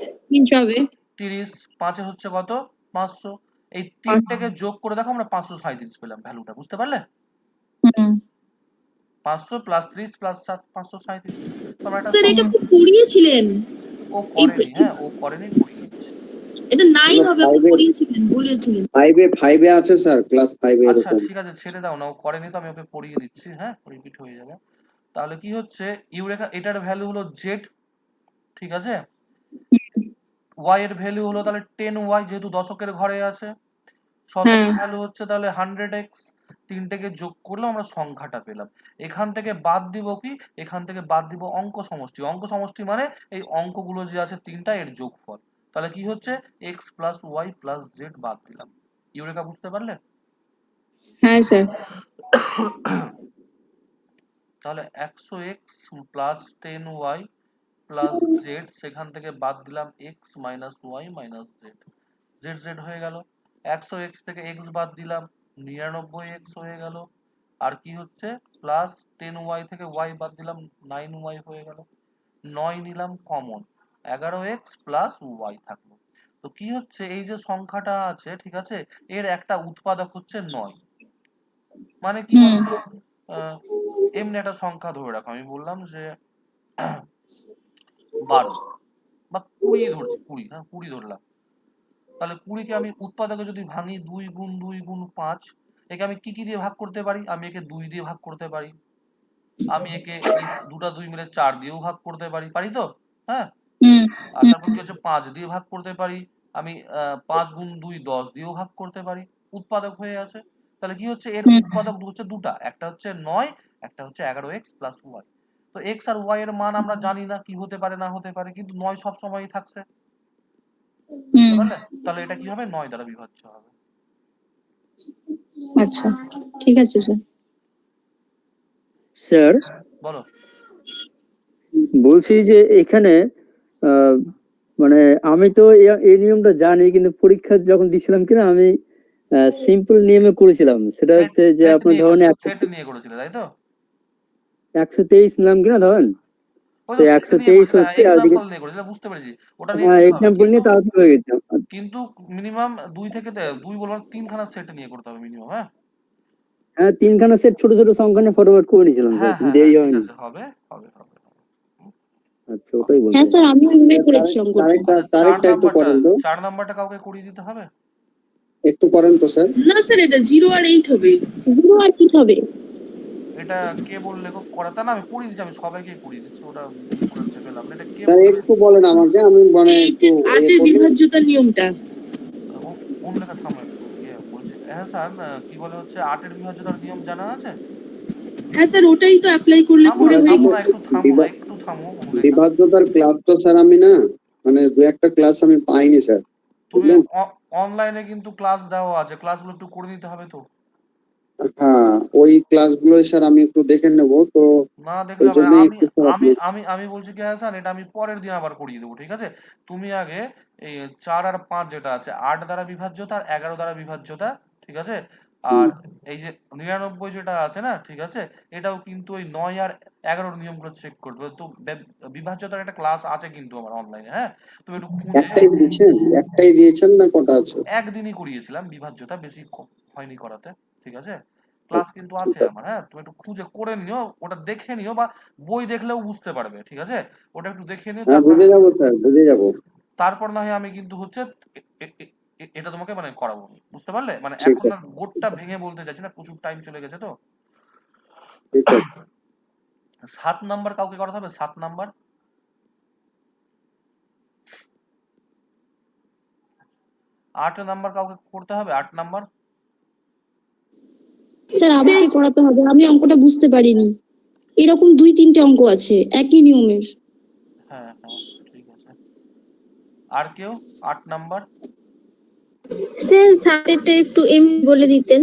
A: হবে।
B: 30। 5-এ হচ্ছে কত 500। এই তিনটেকে যোগ করে দেখো, আমরা 537 পেলাম ভ্যালুটা। বুঝতে পারলে?
A: হুম
B: 500 প্লাস 30 প্লাস 7, 537। তোমরা একটা
K: স্যার এটা
B: সংখ্যা।
K: আপনি পড়িয়েছিলেন।
B: ও
K: এই
B: করেনি, হ্যাঁ ও করেনি, পড়িয়ে দিচ্ছে।
K: এটা 9
G: এগুলো
K: হবে, আপনি
G: ফাইভে
K: পড়িয়েছিলেন, বলেছিলেন।
G: ফাইভে আছে স্যার, ক্লাস 5
B: আচ্ছা
G: এরকম।
B: ঠিক আছে, ছেড়ে দাও না, ও করেনি তো আমি ওকে পড়িয়ে দিচ্ছি। হ্যাঁ, রিপিট হয়ে যাবে। তাহলে কি হচ্ছে, ইউরেকা এটার ভ্যালু হলো জেড, ঠিক আছে। ওয়াই এর ভ্যালু হলো তাহলে 10y, যেহেতু দশকের ঘরে আছে। শতকের
A: হ্যাঁ
B: ভ্যালু হচ্ছে তাহলে 100x। তিনটেকে যোগ করলে আমরা সংখ্যাটা পেলাম। এখান থেকে বাদ দিব কি, এখান থেকে বাদ দিব অঙ্ক সমষ্টি। অঙ্ক সমষ্টি মানে এই অঙ্কগুলো যে আছে তিনটা, এর যোগফল। তাহলে কি হচ্ছে, x plus y plus z বাদ দিলাম। ইউরেকা বুঝতে পারলে?
A: হ্যাঁ স্যার।
B: তাহলে 100x plus 10y plus Z, সেখান থেকে বাদ দিলাম x minus y minus z. Z z হয়ে গেল। 100x থেকে x বাদ দিলাম, 99x হয়ে গেল। আর কি হচ্ছে, প্লাস 10y থেকে y বাদ দিলাম, 9y হয়ে গেল। 9 নিলাম কমন, 11x প্লাস ওয়াই থাকলো। তো কি হচ্ছে, এই যে সংখ্যাটা আছে ঠিক আছে, এর একটা উৎপাদক হচ্ছে 9। মানে কি
A: হুম
B: বলতো, এমনি একটা সংখ্যা ধরে রাখো, আমি বললাম যে 12 বা 20 ধরছি, 20, হ্যাঁ 20 ধরলাম। তাহলে 20কে আমি উৎপাদকে যদি ভাঙি 2 গুণ 2 গুণ 5, একে আমি কি দিয়ে ভাগ করতে পারি? আমি একে 2 দিয়ে ভাগ করতে পারি, আমি একে এই দুটা 2 মিলে 4 দিয়েও ভাগ করতে পারি, পারি তো? হ্যাঁ।
A: হুম
B: আর তারপর কি হচ্ছে, 5 দিয়ে ভাগ করতে পারি, আমি 5 গুণ 2 10 দিয়েও ভাগ করতে পারি, উৎপাদক হয়ে আছে। তাহলে কি হচ্ছে, এর
A: হুম
B: উৎপাদক হচ্ছে দুটা, একটা হচ্ছে 9, একটা হচ্ছে 11x প্লাস y। তো x আর y এর মান আমরা জানি না কি হতে পারে না হতে পারে, কিন্তু 9 সব সময়ই থাকছে, বুঝতে
A: হুম
B: পারলে? তাহলে এটা কি হবে, 9 দ্বারা বিভাজ্য হবে।
C: আচ্ছা, ঠিক আছে স্যার।
H: স্যার
B: বলো।
H: বলছি যে এখানে আহ, মানে আমি তো এই নিয়মটা জানি, কিন্তু পরীক্ষা যখন দিছিলাম কিনা আমি সিম্পল নিয়মে করেছিলাম। সেটা
B: সেট
H: হচ্ছে যে
B: সেট
H: আপনার
B: নিয়ে
H: ধরেন
B: করেছিলে, সেট নিয়ে করেছিলে, তাই তো?
H: 123 নিলাম কিনা ধরেন,
B: ওই
H: তো
B: তো সেট নিয়ে
H: 123
B: করেছিলে,
H: হচ্ছে আর
B: এক্সাম্পল নিয়ে করেছিলে, বুঝতে পেরেছি, ওটা নিয়ে
H: হ্যাঁ
B: করতে হবে,
H: এক্সাম্পল
B: কিন্তু
H: নিয়ে তাড়াতাড়ি হয়ে গেছে।
B: কিন্তু মিনিমাম 2 থেকে 2 বলবো 3খানা সেট নিয়ে করতে হবে মিনিমাম, হ্যাঁ।
H: হ্যাঁ 3খানা সেট ছোট ছোট সংখ্যা নিয়ে ফটোফট করে নিয়েছিলাম স্যার,
B: হ্যাঁ হ্যাঁ হ্যাঁ,
H: দেরি
B: ঠিক
H: হয়নি।
B: আছে, হবে হবে হবে হবে।
H: আচ্ছা ওটাই বলতে
C: হ্যাঁ স্যার,
H: চাইছি।
C: আমিও এগুলোই করেছি অঙ্কটা।
B: আচ্ছা,
G: তারিখটা একটু করেন তো,
B: 4 নাম্বারটা কাউকে করিয়ে দিতে হবে।
G: একটু করেন তো স্যার।
K: না স্যার, এটা 0 আর 8 হবে।
C: 0 আর কি হবে?
B: এটা কে বললে গো করাতে? না আমি করিয়ে দিচ্ছি, আমি সবাইকে করিয়ে দিচ্ছি, ওটা ইয়ে করে চেপে লাভ নেই। এটা কে
G: স্যার
B: বললে?
G: একটু বলেন আমাকে, আমি মানে একটু ইয়ে
K: 8-এর
G: করি।
K: বিভাজ্যতার নিয়মটা।
B: লেখা থামো একটু, ইয়ে বলছি, হ্যাঁ স্যার, কি বলে হচ্ছে 8-এর বিভাজ্যতার নিয়ম জানা আছে?
K: হ্যাঁ স্যার, ওটাই তো অ্যাপ্লাই করলে
B: থামো
K: করে
B: না,
K: হয়ে
B: থামো
K: গেছে।
B: না, একটু থামো, একটু থামো অনুরেখা।
G: বিভাজ্যতার ক্লাস তো স্যার আমি না, মানে 2-1টা ক্লাস আমি পাইনি স্যার,
B: তুমি
G: বুঝলেন?
B: অনলাইনে কিন্তু ক্লাস দেওয়া আছে, ক্লাসগুলো একটু করে নিতে হবে তো।
G: হ্যাঁ ওই ক্লাসগুলো স্যার আমি একটু দেখে নেব তো,
B: না দেখলে
G: ওই
B: হবে না।
G: জন্যই
B: আমি
G: একটু স্যার
B: আমি
G: আপনি
B: আমি আমি বলছি কি হাসান, এটা আমি পরের দিন আবার করিয়ে দেবো, ঠিক আছে? তুমি আগে এই 4 আর 5 যেটা আছে, 8 দ্বারা বিভাজ্যতা আর 11 দ্বারা বিভাজ্যতা, ঠিক আছে? আর এই যে 99 যেটা আছে না, ঠিক আছে, এটাও কিন্তু ওই 9 আর 11 নিয়মগুলো চেক করবে তো। বিভাজ্যতার একটা ক্লাস আছে কিন্তু আমার অনলাইনে, হ্যাঁ, তুমি একটু খুঁজে।
G: একটাই দিয়েছেন না কটা আছে?
B: একদিনই করিয়েছিলাম বিভাজ্যতা, বেশি হয়নি করাতে, ঠিক আছে? ক্লাস কিন্তু আছে আমার, হ্যাঁ, তুমি একটু খুঁজে করে নিও, ওটা দেখে নিও, বা বই দেখলেও বুঝতে পারবে, ঠিক আছে? ওটা একটু দেখে নিও,
G: হ্যাঁ
B: তারপর
G: বুঝে যাবো স্যার, বুঝে যাবো।
B: তারপর না হয় আমি কিন্তু হচ্ছে এটা তোমাকে মানে করাবো, বুঝতে পারলে? মানে
G: ঠিক
B: এখন
G: আছে,
B: আর বোর্ডটা ভেঙে বলতে চাইছি না, প্রচুর টাইম চলে গেছে তো।
G: ঠিক আছে।
B: 7 নাম্বার কাউকে করাতে হবে, 7 নাম্বার। 8 নাম্বার কাউকে করতে হবে, 8 নাম্বার।
C: স্যার আমাকে করাতে হবে, আমি অঙ্কটা বুঝতে পারিনি। এরকম 2-3টে অঙ্ক আছে একই নিয়মের।
B: হ্যাঁ হ্যাঁ, ঠিক আছে। আর কেউ 8 নাম্বার?
I: স্যার 7-এরটা একটু এমনি বলে দিতেন,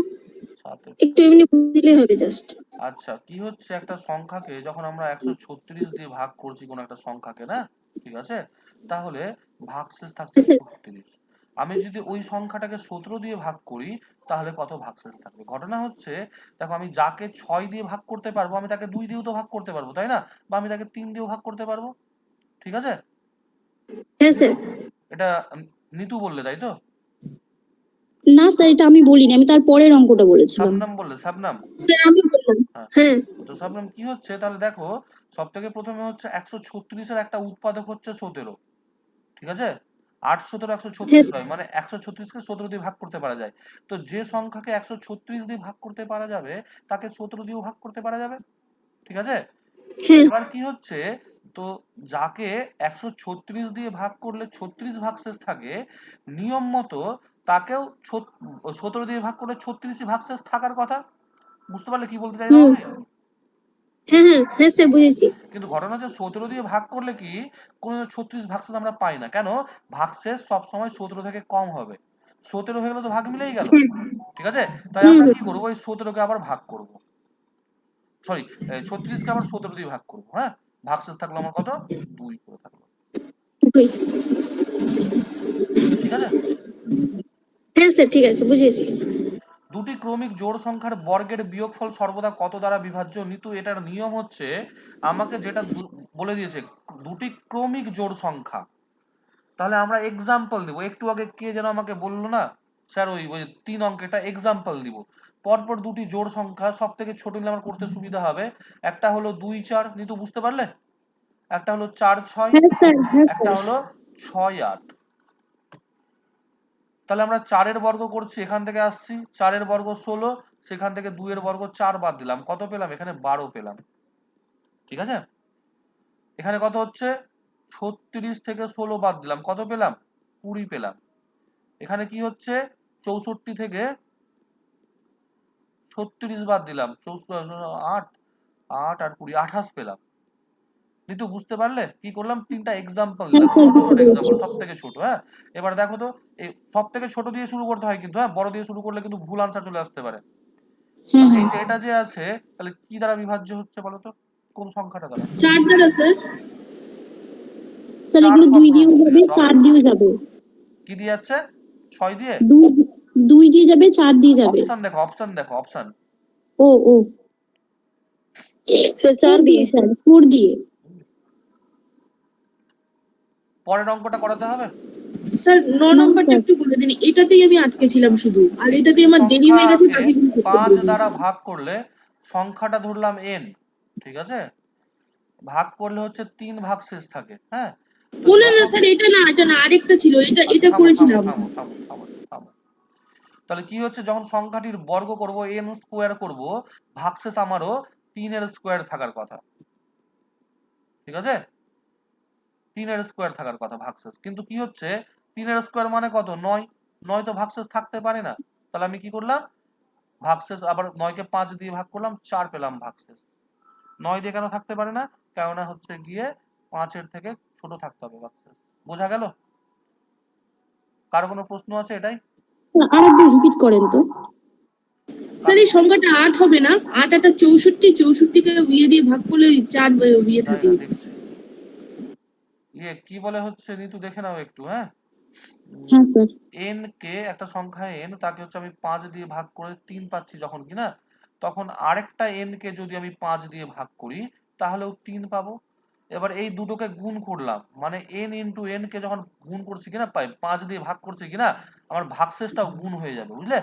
B: 7
I: একটু এমনি বলে দিলে হবে জাস্ট।
B: আচ্ছা, কি হচ্ছে, একটা সংখ্যাকে যখন আমরা 136 দিয়ে ভাগ করছি কোন একটা সংখ্যাকে, না, ঠিক আছে, তাহলে ভাগশেষ থাকছে
I: স্যার
B: 36। আমি যদি ওই সংখ্যাটাকে 17 দিয়ে ভাগ করি, তাহলে কত ভাগশেষ থাকবে? ঘটনা হচ্ছে, দেখো, আমি যাকে 6 দিয়ে ভাগ করতে পারবো, আমি তাকে 2 দিয়েও তো ভাগ করতে পারবো, তাই না? বা আমি তাকে 3 দিয়েও ভাগ করতে পারবো, ঠিক আছে?
I: হ্যাঁ স্যার।
B: এটা নিতু বললে, তাই তো?
C: না স্যার, এটা আমি বলিনি, আমি তার পরের অঙ্কটা বলেছিলাম।
B: শাবনাম বললে, শাবনাম।
I: স্যার আমি বললাম।
B: হ্যাঁ,
I: হ্যাঁ
B: তো শাবনাম কি হচ্ছে, তাহলে দেখো, সব থেকে প্রথমে হচ্ছে 136-এর একটা উৎপাদক হচ্ছে 17, ঠিক আছে? 8 17 136 হয়, মানে 136কে 17 দিয়ে ভাগ করতে পারা যায়। তো যে সংখ্যাকে 136 দিয়ে ভাগ করতে পারা যাবে, তাকে 17 দিয়েও ভাগ করতে পারা যাবে, ঠিক আছে?
I: হ্যাঁ
B: এবার কি হচ্ছে, তো যাকে 136 দিয়ে ভাগ করলে 36 ভাগশেষ থাকে, নিয়ম মতো তাকেও 17 দিয়ে ভাগ করলে 36ই ভাগশেষ থাকার কথা। বুঝতে পারলে কি বলতে চাইলাম
I: হুম
B: আমি?
I: হ্যাঁ হ্যাঁ হ্যাঁ স্যার বুঝেছি।
B: কিন্তু ঘটনা হচ্ছে 17 দিয়ে ভাগ করলে কি কোনো 36 ভাগশেষ আমরা পাই না, কেন? ভাগশেষ সবসময় 17 থেকে কম হবে। 17 হয়ে গেলে তো ভাগ মিলেই গেল,
I: হ্যাঁ
B: ঠিক আছে? তাই
I: হুম
B: আমরা
I: হুম
B: কি করবো, ওই 17কে আবার ভাগ করব, সরি, 36কে আবার 17 দিয়ে ভাগ করবো, হ্যাঁ, ভাগশেষ থাকলো আমার কত, 2 করে থাকলো,
I: দুই।
B: ঠিক আছে?
I: হ্যাঁ স্যার ঠিক আছে বুঝেছি।
B: দুটি ক্রমিক জোড় সংখ্যার বর্গের বিয়োগফল সর্বদা কত দ্বারা বিভাজ্য? নিতু, এটার নিয়ম হচ্ছে, আমাকে যেটা বলে দিয়েছে, দুটি ক্রমিক জোড় সংখ্যা, তাহলে আমরা এক্সাম্পল দিব। একটু আগে কে যেন আমাকে বললো না স্যার, ওই ওই 3 অঙ্কেটা এক্সাম্পল দিব। পরপর দুটি জোড় সংখ্যা, সব থেকে ছোট নিলে আমার করতে সুবিধা হবে। একটা হলো 2 4, নিতু বুঝতে পারলে? একটা হলো 4 6,
C: হ্যাঁ স্যার, হ্যাঁ
B: একটা
C: স্যার।
B: হলো 6 8। তাহলে আমরা 4 এর বর্গ করছি, এখান থেকে আসছি 4 এর বর্গ 16, সেখান থেকে 2 এর বর্গ 4 বাদ দিলাম, কত পেলাম? এখানে 12 পেলাম। ঠিক আছে, এখানে কত হচ্ছে? 36 থেকে 16 বাদ দিলাম, কত পেলাম? 20 পেলাম। এখানে কি হচ্ছে? 64 থেকে 36 বাদ দিলাম, 8 8 আর 20 28 পেলাম। ঋতু বুঝতে পারলে কি করলাম? 3টা এক্সাম্পল
C: হ্যাঁ
B: দিলাম,
C: স্যার,
B: ছোট ছোট
C: বুঝতে পেরেছি।
B: এক্সাম্পল, সব থেকে ছোট। হ্যাঁ, এবার দেখো তো, এই সব থেকে ছোট দিয়ে শুরু করতে হয় কিন্তু, হ্যাঁ, বড় দিয়ে শুরু করলে কিন্তু ভুল আনসার চলে আসতে পারে।
C: হ্যাঁ
B: তাহলে
C: হ্যাঁ
B: এই যে এটা যে আছে, তাহলে কি দ্বারা বিভাজ্য হচ্ছে বলো তো? কোন সংখ্যাটা দ্বারা?
K: 4 দ্বারা স্যার।
C: স্যার,
B: 4
C: এগুলো 2 দিয়েও
B: স্বল্পরূপ
C: যাবে,
B: দিয়ে,
C: 4 দিয়েও যাবে।
B: কি দিয়ে যাচ্ছে? 6 দিয়ে।
C: 2 দিয়ে যাবে, 4 দিয়ে যাবে।
B: অপশন দেখো, অপশন দেখো, অপশন।
C: ও ও
I: স্যার 4 দিয়ে।
C: স্যার 4 দিয়ে।
B: পরের অঙ্কটা করাতে হবে।
K: স্যার 9
C: না
K: নম্বরটা
C: স্যার,
K: একটু বলে দিন, এটাতেই আমি আটকেছিলাম শুধু, আর এটাতেই আমার দেরি হয়ে গেছে,
B: সংখ্যাকে
K: বাকিগুলো করতে
B: 5
K: পারিনি।
B: দ্বারা ভাগ করলে, সংখ্যাটা ধরলাম n, ঠিক আছে, ভাগ করলে হচ্ছে 3 ভাগ শেষ থাকে। হ্যাঁ, তো
K: ও না না
B: যখন,
K: স্যার, এটা না, এটা না, আরেকটা ছিল, এটা
B: আচ্ছা
K: এটা
B: থামো থামো
K: করেছিলাম।
B: থামো থামো থামো থামো। তাহলে কি হচ্ছে? যখন সংখ্যাটির বর্গ করব, n স্কোয়ার করব, ভাগশেষ আমারও 3 এর স্কোয়ার থাকার কথা। ঠিক আছে, 3 এর স্কোয়ার থাকার কথা ভাগশেষ, কিন্তু কি হচ্ছে? 3 এর স্কোয়ার মানে কত? 9। 9 তো ভাগশেষ থাকতে পারে না। তাহলে আমি কি করলাম? ভাগশেষ আবার 9 কে 5 দিয়ে ভাগ করলাম, 4 পেলাম ভাগশেষ। 9 দিয়ে কেন থাকতে পারে না? কেননা হচ্ছে গিয়ে 5 এর থেকে ছোট থাকতে হবে ভাগশেষ। বোঝা গেল? কারো কোনো প্রশ্ন আছে এটাই?
C: আরেকবার রিপিট করেন তো।
K: স্যার এই সংখ্যাটা 8 হবে না? 8 8 64, 64 কে বিয়ে দিয়ে ভাগ করলে 4 বিয়ে
B: জানি
K: থাকে।
B: না, দেখছি। কি বলে হচ্ছে ঋতু, দেখে নাও একটু। হ্যাঁ,
C: হ্যাঁ স্যার।
B: n কে, একটা সংখ্যা n, তাকে হচ্ছে আমি 5 দিয়ে ভাগ করে 3 পাচ্ছি যখন কিনা, তখন আরেকটা n কে যদি আমি 5 দিয়ে ভাগ করি তাহলেও 3 পাবো। এবার এই দুটোকে গুণ করলাম, মানে n ইন্টু n কে যখন গুণ করছি কিনা, 5 দিয়ে ভাগ করছি কিনা, আমার ভাগশেষটাও গুণ হয়ে যাবে, বুঝলে?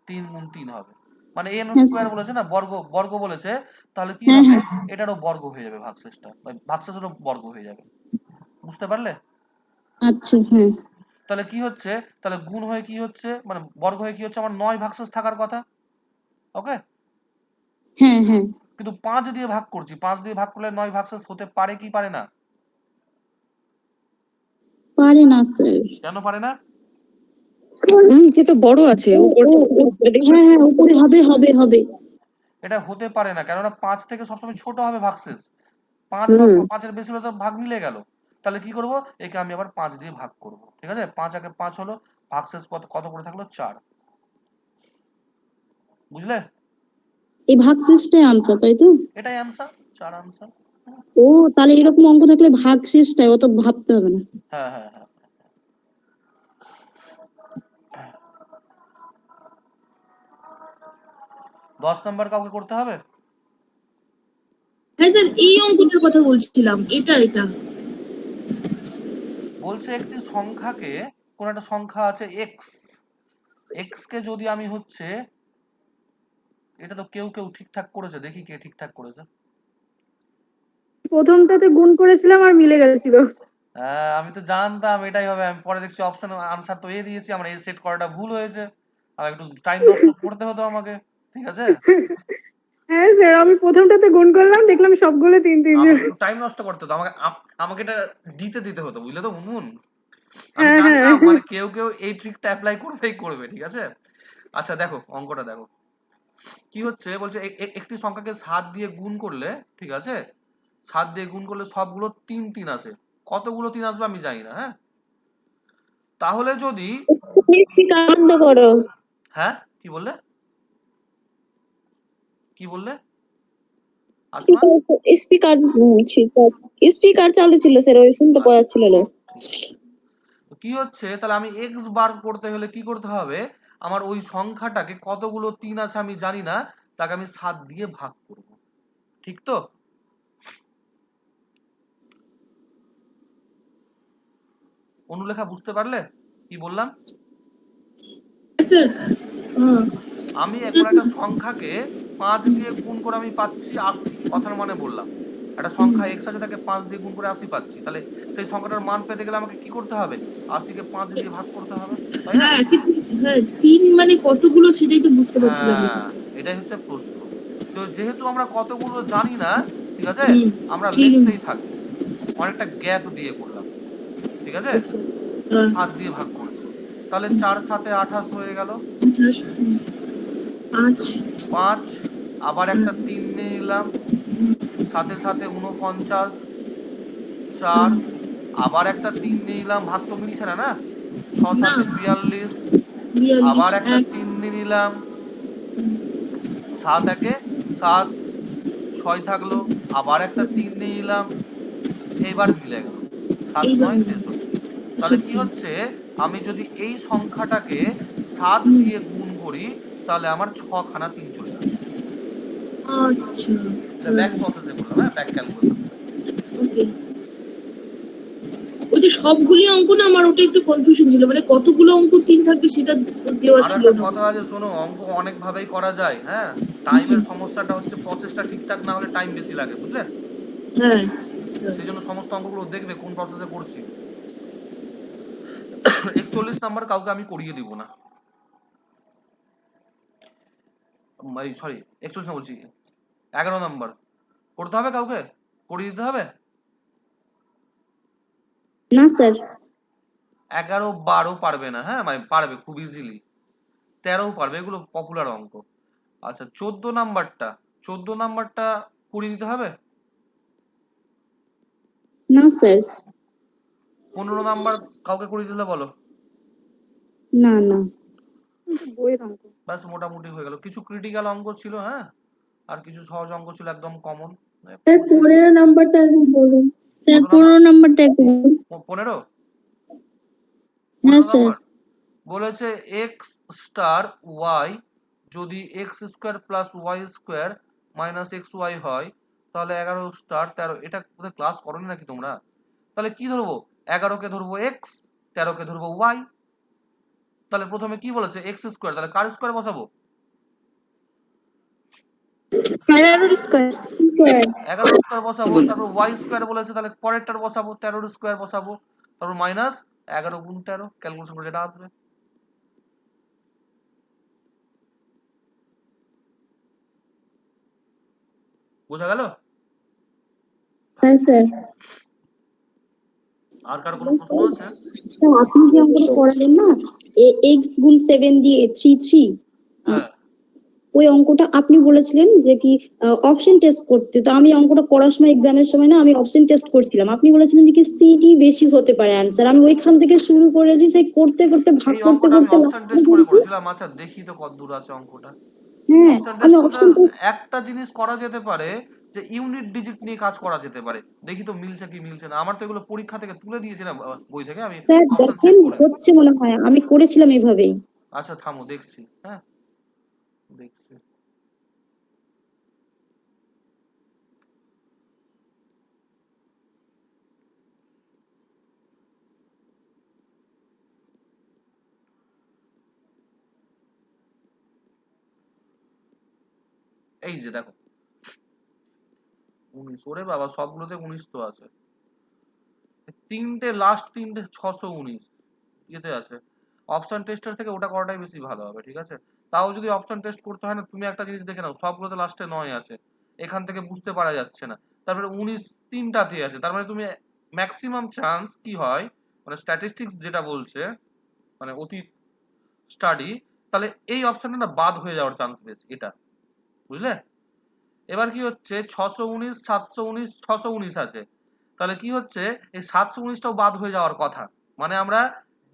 B: 3 গুণ 3 হবে, মানে n
C: হ্যাঁ
B: স্কোয়ার
C: স্যার।
B: বলেছে না, বর্গ বর্গ বলেছে, তাহলে কি
C: হ্যাঁ
B: হবে?
C: হ্যাঁ
B: এটারও বর্গ হয়ে যাবে ভাগশেষটা, ভাগশেষেরও বর্গ হয়ে যাবে। বুঝতে পারলে?
C: আচ্ছা, হ্যাঁ
B: তাহলে কি হচ্ছে? তাহলে গুণ হয়ে কি হচ্ছে, মানে বর্গ হয়ে কি হচ্ছে? আমার 9 ভাগশেষ থাকার কথা। ওকে,
C: হ্যাঁ হ্যাঁ।
B: কিন্তু 5 দিয়ে ভাগ করছি, 5 দিয়ে ভাগ করলে 9 ভাগশেষ হতে পারে কি পারে না?
C: পারে না স্যার।
B: কেন পারে না?
D: নিচে তো বড় আছে, উপর
C: হ্যাঁ হ্যাঁ, উপরে হবে হবে হবে।
B: এটা হতে পারে না, কেননা 5 থেকে সবসময় ছোট হবে ভাগশেষ। 5 বা
D: হুম
B: 5 এর বেশি হলে তো ভাগ মিলে গেল। তাহলে কি করব? একে আমি আবার 5 দিয়ে ভাগ করব। ঠিক আছে, 5 আগে 5 হলো, ভাগশেষ কত কত করে থাকলো? 4। বুঝলে?
C: এই ভাগশেষটাই আনসার, তাই তো?
B: এটাই অ্যান্সার, 4 আনসার।
C: ও, তাহলে এরকম অঙ্ক থাকলে ভাগশেষটাই, অত ভাবতে হবে না।
B: হ্যাঁ হ্যাঁ হ্যাঁ। 10 নাম্বার কাউকে করতে হবে?
K: হ্যাঁ স্যার, এই অঙ্কটার কথা বলছিলাম, এটা এটা।
B: বলছে একটি সংখ্যাকে, কোন একটা সংখ্যা আছে x, x কে যদি আমি হচ্ছে, এটা তো কেউ কেউ ঠিকঠাক করেছে, দেখি কে ঠিকঠাক করেছে।
F: প্রথমটাতে গুণ করেছিলাম আর মিলে গেছিল।
B: হ্যাঁ, আমি তো জানতাম এটাই হবে। আমি পরে দেখছি অপশন আনসার তো এ দিয়েছি, আমার এ সেট করাটা ভুল হয়েছে, আর একটু টাইম নষ্ট করতে হতো আমাকে। ঠিক আছে,
F: হ্যাঁ স্যার, আমি প্রথমটাতে গুণ করলাম, দেখলাম সবগুলো 3 3
B: আমাকে
F: জন।
B: একটু টাইম নষ্ট করতে হতো, আমাকে আমাকে এটা দিতে হতো, বুঝলে তো মুনমুন? আমি
F: হ্যাঁ হ্যাঁ।
B: জানতাম মানে কেউ কেউ এই ট্রিকটা অ্যাপ্লাই করবেই করবে। ঠিক আছে, আচ্ছা দেখো অঙ্কটা দেখো কি হচ্ছে। বলছে একটি সংখ্যাকে 7 দিয়ে গুণ করলে, ঠিক আছে, 7 দিয়ে গুণ করলে সবগুলো 3 3 আসে। কতগুলো 3 আসবে আমি জানি না। হ্যাঁ, তাহলে যদি,
I: বন্ধ করো।
B: হ্যাঁ কি বললে, কি বললে আসমা?
I: স্পিকার স্পিকার চালু ছিল স্যার, ওই শুনতে পাওয়া যাচ্ছিল না।
B: তো কি হচ্ছে, তাহলে আমি এক্স বার করতে হলে কি করতে হবে? আমার ওই সংখ্যাটাকে, কতগুলো 3 আছে আমি জানি না, তাকে আমি 7 দিয়ে ভাগ করব। ঠিক তো? অনুলেখা বুঝতে পারলে কি বললাম?
K: স্যার হ্যাঁ
B: আমি এখন একটা সংখ্যাকে 5 দিয়ে গুণ করে আমি পাচ্ছি 80, কথার মানে বললাম। একটা সংখ্যা x আছে তাকে 5 দিয়ে গুণ করে 80 পাচ্ছি, তাহলে সেই সংখ্যাটার মান পেতে গেলে আমাকে কি করতে হবে? 80 কে 5 দিয়ে ভাগ করতে হবে, তাই না?
K: হ্যাঁ কিন্তু হ্যাঁ 3 মানে কতগুলো সেটাই তো বুঝতে পারছিলাম না।
B: হ্যাঁ, এটাই হচ্ছে প্রশ্ন। তো যেহেতু আমরা কতগুলো জানি না, ঠিক আছে,
K: হুম
B: আমরা
K: সেই জন্য।
B: লিখতেই থাকি, অনেকটা গ্যাপ দিয়ে করলাম, ঠিক আছে,
K: হ্যাঁ
B: 5 দিয়ে ভাগ করেছি, তাহলে 4 7 28 হয়ে গেল।
K: 5
B: 5 আবার একটা 3 নিয়ে নিলাম, সাথে সাথে 49, 4 আবার একটা 3 নিয়ে নিলাম, ভাগ তো মিলছে না, না? 6
K: না
B: 7 42
K: 42
B: আবার একটা
K: 1
B: 3 নিয়ে নিলাম, 7 1 7 6 থাকলো, আবার একটা 3 নিয়ে নিলাম, এইবার মিলে গেল, 7
K: এইবার
B: 9 63। তাহলে কি হচ্ছে, আমি যদি এই সংখ্যাটাকে 7 দিয়ে গুণ করি তাহলে আমার 6 খানা 3 চলে আসবে।
K: আচ্ছা
B: এটা ব্যাক প্রসেসে করলাম, হ্যাঁ, ব্যাক ক্যালকুলেশন।
K: ওকে। ওই যে সবগুলি অঙ্ক না আমার ওটা একটু কনফিউশন ছিল, মানে কতগুলো অঙ্ক 3 থাকবে সেটা দেওয়া
B: আর
K: ছিল
B: একটা
K: না।
B: কথা আছে, শোনো, অঙ্ক অনেক ভাবেই করা যায়, হ্যাঁ, টাইমের সমস্যাটা হচ্ছে প্রসেসটা ঠিকঠাক না হলে টাইম বেশি লাগে, বুঝলে?
K: হ্যাঁ
B: সেই জন্য সমস্ত অঙ্কগুলো দেখবে কোন প্রসেসে করছি। 41 নাম্বার কাউকে আমি করিয়ে দিব না, সরি 41 না বলছি, 11 নাম্বার করতে হবে, কাউকে করিয়ে দিতে হবে।
C: না স্যার।
B: 11 12 পারবে না, হ্যাঁ, মানে পারবে খুব ইজিলি, 13ও পারবে, এগুলো পপুলার অঙ্ক। আচ্ছা 14 নাম্বারটা করিয়ে দিতে হবে।
C: না স্যার।
B: 15 নাম্বার কাউকে করিয়ে দিলে বলো।
C: না না।
B: ব্যাস মোটামুটি হয়ে গেল। কিছু ক্রিটিক্যাল অঙ্ক ছিল, হ্যাঁ, আর কিছু সহজ অঙ্ক ছিল একদম কমন।
F: স্যার 15 নাম্বারটা একটু বলুন। স্যার
B: কত নাম্বার?
F: 15 নাম্বারটা একটু বলুন।
B: 15
F: হ্যাঁ
B: 15
F: স্যার।
B: নাম্বার বলেছে এক্স স্টার ওয়াই যদি x square plus y square minus x y হয় তাহলে 11 স্টার 13, এটা কোথায় ক্লাস করোনি নাকি তোমরা? তাহলে কি ধরবো, 11 কে ধরবো এক্স, 13 কে ধরবো ওয়াই। তাহলে প্রথমে কি বলেছে এক্স স্কোয়ার, তাহলে কার স্কোয়ার বসাবো?
F: 11 স্কয়ার।
B: 11 স্কোয়ার বসাবো, তারপর ওয়াই স্কোয়ার বলেছে তাহলে পরেরটার বসাবো, 13 স্কোয়ার বসাবো, তারপর মাইনাস 11 গুণ 13, ক্যালকুলেশন করে যেটা আসবে। বোঝা গেল?
F: হ্যাঁ স্যার।
B: আর কারো কোনো প্রশ্ন আছে?
C: স্যার আপনি যে অঙ্কটা করালেন না, এক্স গুণ 7 দিয়ে 3
B: হ্যাঁ
C: ওই অঙ্কটা আপনি বলেছিলেন যে কি অপশন টেস্ট করতে, তো আমি অঙ্কটা করার সময় এক্সামের সময় না আমি অপশন টেস্ট করছিলাম, আপনি বলেছিলেন যে কি সিডি বেশি হতে পারে অ্যান্সার, আমি ওইখান থেকে শুরু করেছি, সেই করতে করতে ভাগ
B: এই
C: করতে
B: অঙ্কটা আমি
C: করতে
B: অপশন টেস্ট করে করেছিলাম। আচ্ছা দেখি তো কত দূর আছে অঙ্কটা।
C: হ্যাঁ
B: অপশন
C: আমি
B: টেস্ট করতে
C: অপশন টেস্ট
B: একটা জিনিস করা যেতে পারে, যে ইউনিট ডিজিট নিয়ে কাজ করা যেতে পারে, দেখি তো মিলছে কি মিলছে না। আমার তো এগুলো পরীক্ষা থেকে তুলে দিয়েছে না, বই থেকে, আমি
C: স্যার
B: অপশন
C: দেখেন
B: চেক করে।
C: হচ্ছে মনে হয়, আমি করেছিলাম এভাবেই।
B: আচ্ছা থামো দেখছি, হ্যাঁ দেখছি। এই যে দেখো 19, ওরে বাবা সবগুলোতে 19 তো আছে, লাস্ট তিনটে 619 ইয়েতে আছে। অপশন টেস্টের থেকে ওটা করাটাই বেশি ভালো হবে, ঠিক আছে? তাও যদি অপশন টেস্ট করতে হয় না, তুমি একটা জিনিস দেখে নাও, সবগুলোতে লাস্টে 9 আছে, এখান থেকে বুঝতে পারা যাচ্ছে না। তারপরে 19 তিনটাতে আছে, তার মানে তুমি ম্যাক্সিমাম চান্স কি হয়, মানে স্ট্যাটিস্টিক্স যেটা বলছে, মানে অতীত স্টাডি, তাহলে এই অপশনটা না বাদ হয়ে যাওয়ার চান্স বেশি, এটা বুঝলে? এবার কি হচ্ছে 619 719 619 আছে, তাহলে কি হচ্ছে এই 719টাও বাদ হয়ে যাওয়ার কথা। মানে আমরা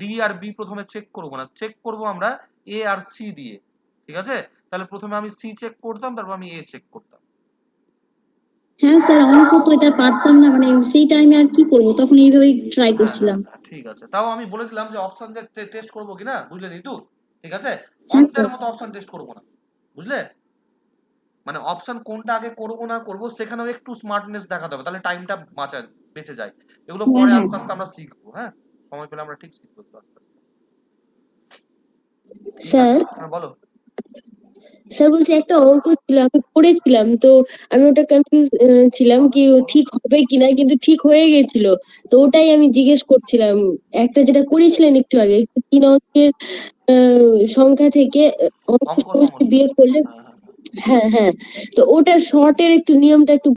B: ডি আর বি প্রথমে চেক করব না, চেক করব আমরা এ আর সি দিয়ে, ঠিক আছে? তাহলে প্রথমে আমি সি চেক করতাম, তারপর আমি এ চেক করতাম।
C: হ্যাঁ স্যার অঙ্ক তো এটা পারতাম না, মানে সেই টাইমে আর কি করবো, তখন এইভাবেই ট্রাই
B: হ্যাঁ হ্যাঁ
C: করছিলাম।
B: হ্যাঁ, ঠিক আছে, তাও আমি বলেছিলাম যে অপশন টেস্ট করবো কিনা, বুঝলে নিতু? ঠিক আছে,
C: হ্যাঁ
B: অন্তের মতো অপশন টেস্ট করবো না, বুঝলে? মানে অপশন কোনটা আগে করবো না করবো সেখানেও একটু স্মার্টনেস দেখাতে হবে, তাহলে টাইমটা বেঁচে যায়। এগুলো পরে
C: হ্যাঁ
B: আস্তে আস্তে আমরা শিখবো, হ্যাঁ। সময় পেলে আমরা ঠিক শিখবো তো আস্তে আস্তে।
I: স্যার
B: হ্যাঁ বলো।
I: স্যার বলছি একটা অঙ্ক ছিল আমি পড়েছিলাম, তো আমি ওটা কনফিউজ ছিলাম কি ও ঠিক হবে কিনা, কিন্তু ঠিক হয়ে গেছিল। তো ওটাই আমি জিজ্ঞেস করছিলাম, একটা যেটা করেছিলেন একটু আগে 3 অঙ্কের সংখ্যা থেকে অঙ্ক
B: অঙ্ক
I: সমষ্টি
B: সমষ্টি।
I: বিয়োগ করলে,
B: হ্যাঁ হ্যাঁ হ্যাঁ।
I: হ্যাঁ হ্যাঁ, তো ওটা শর্টের একটু নিয়মটা একটু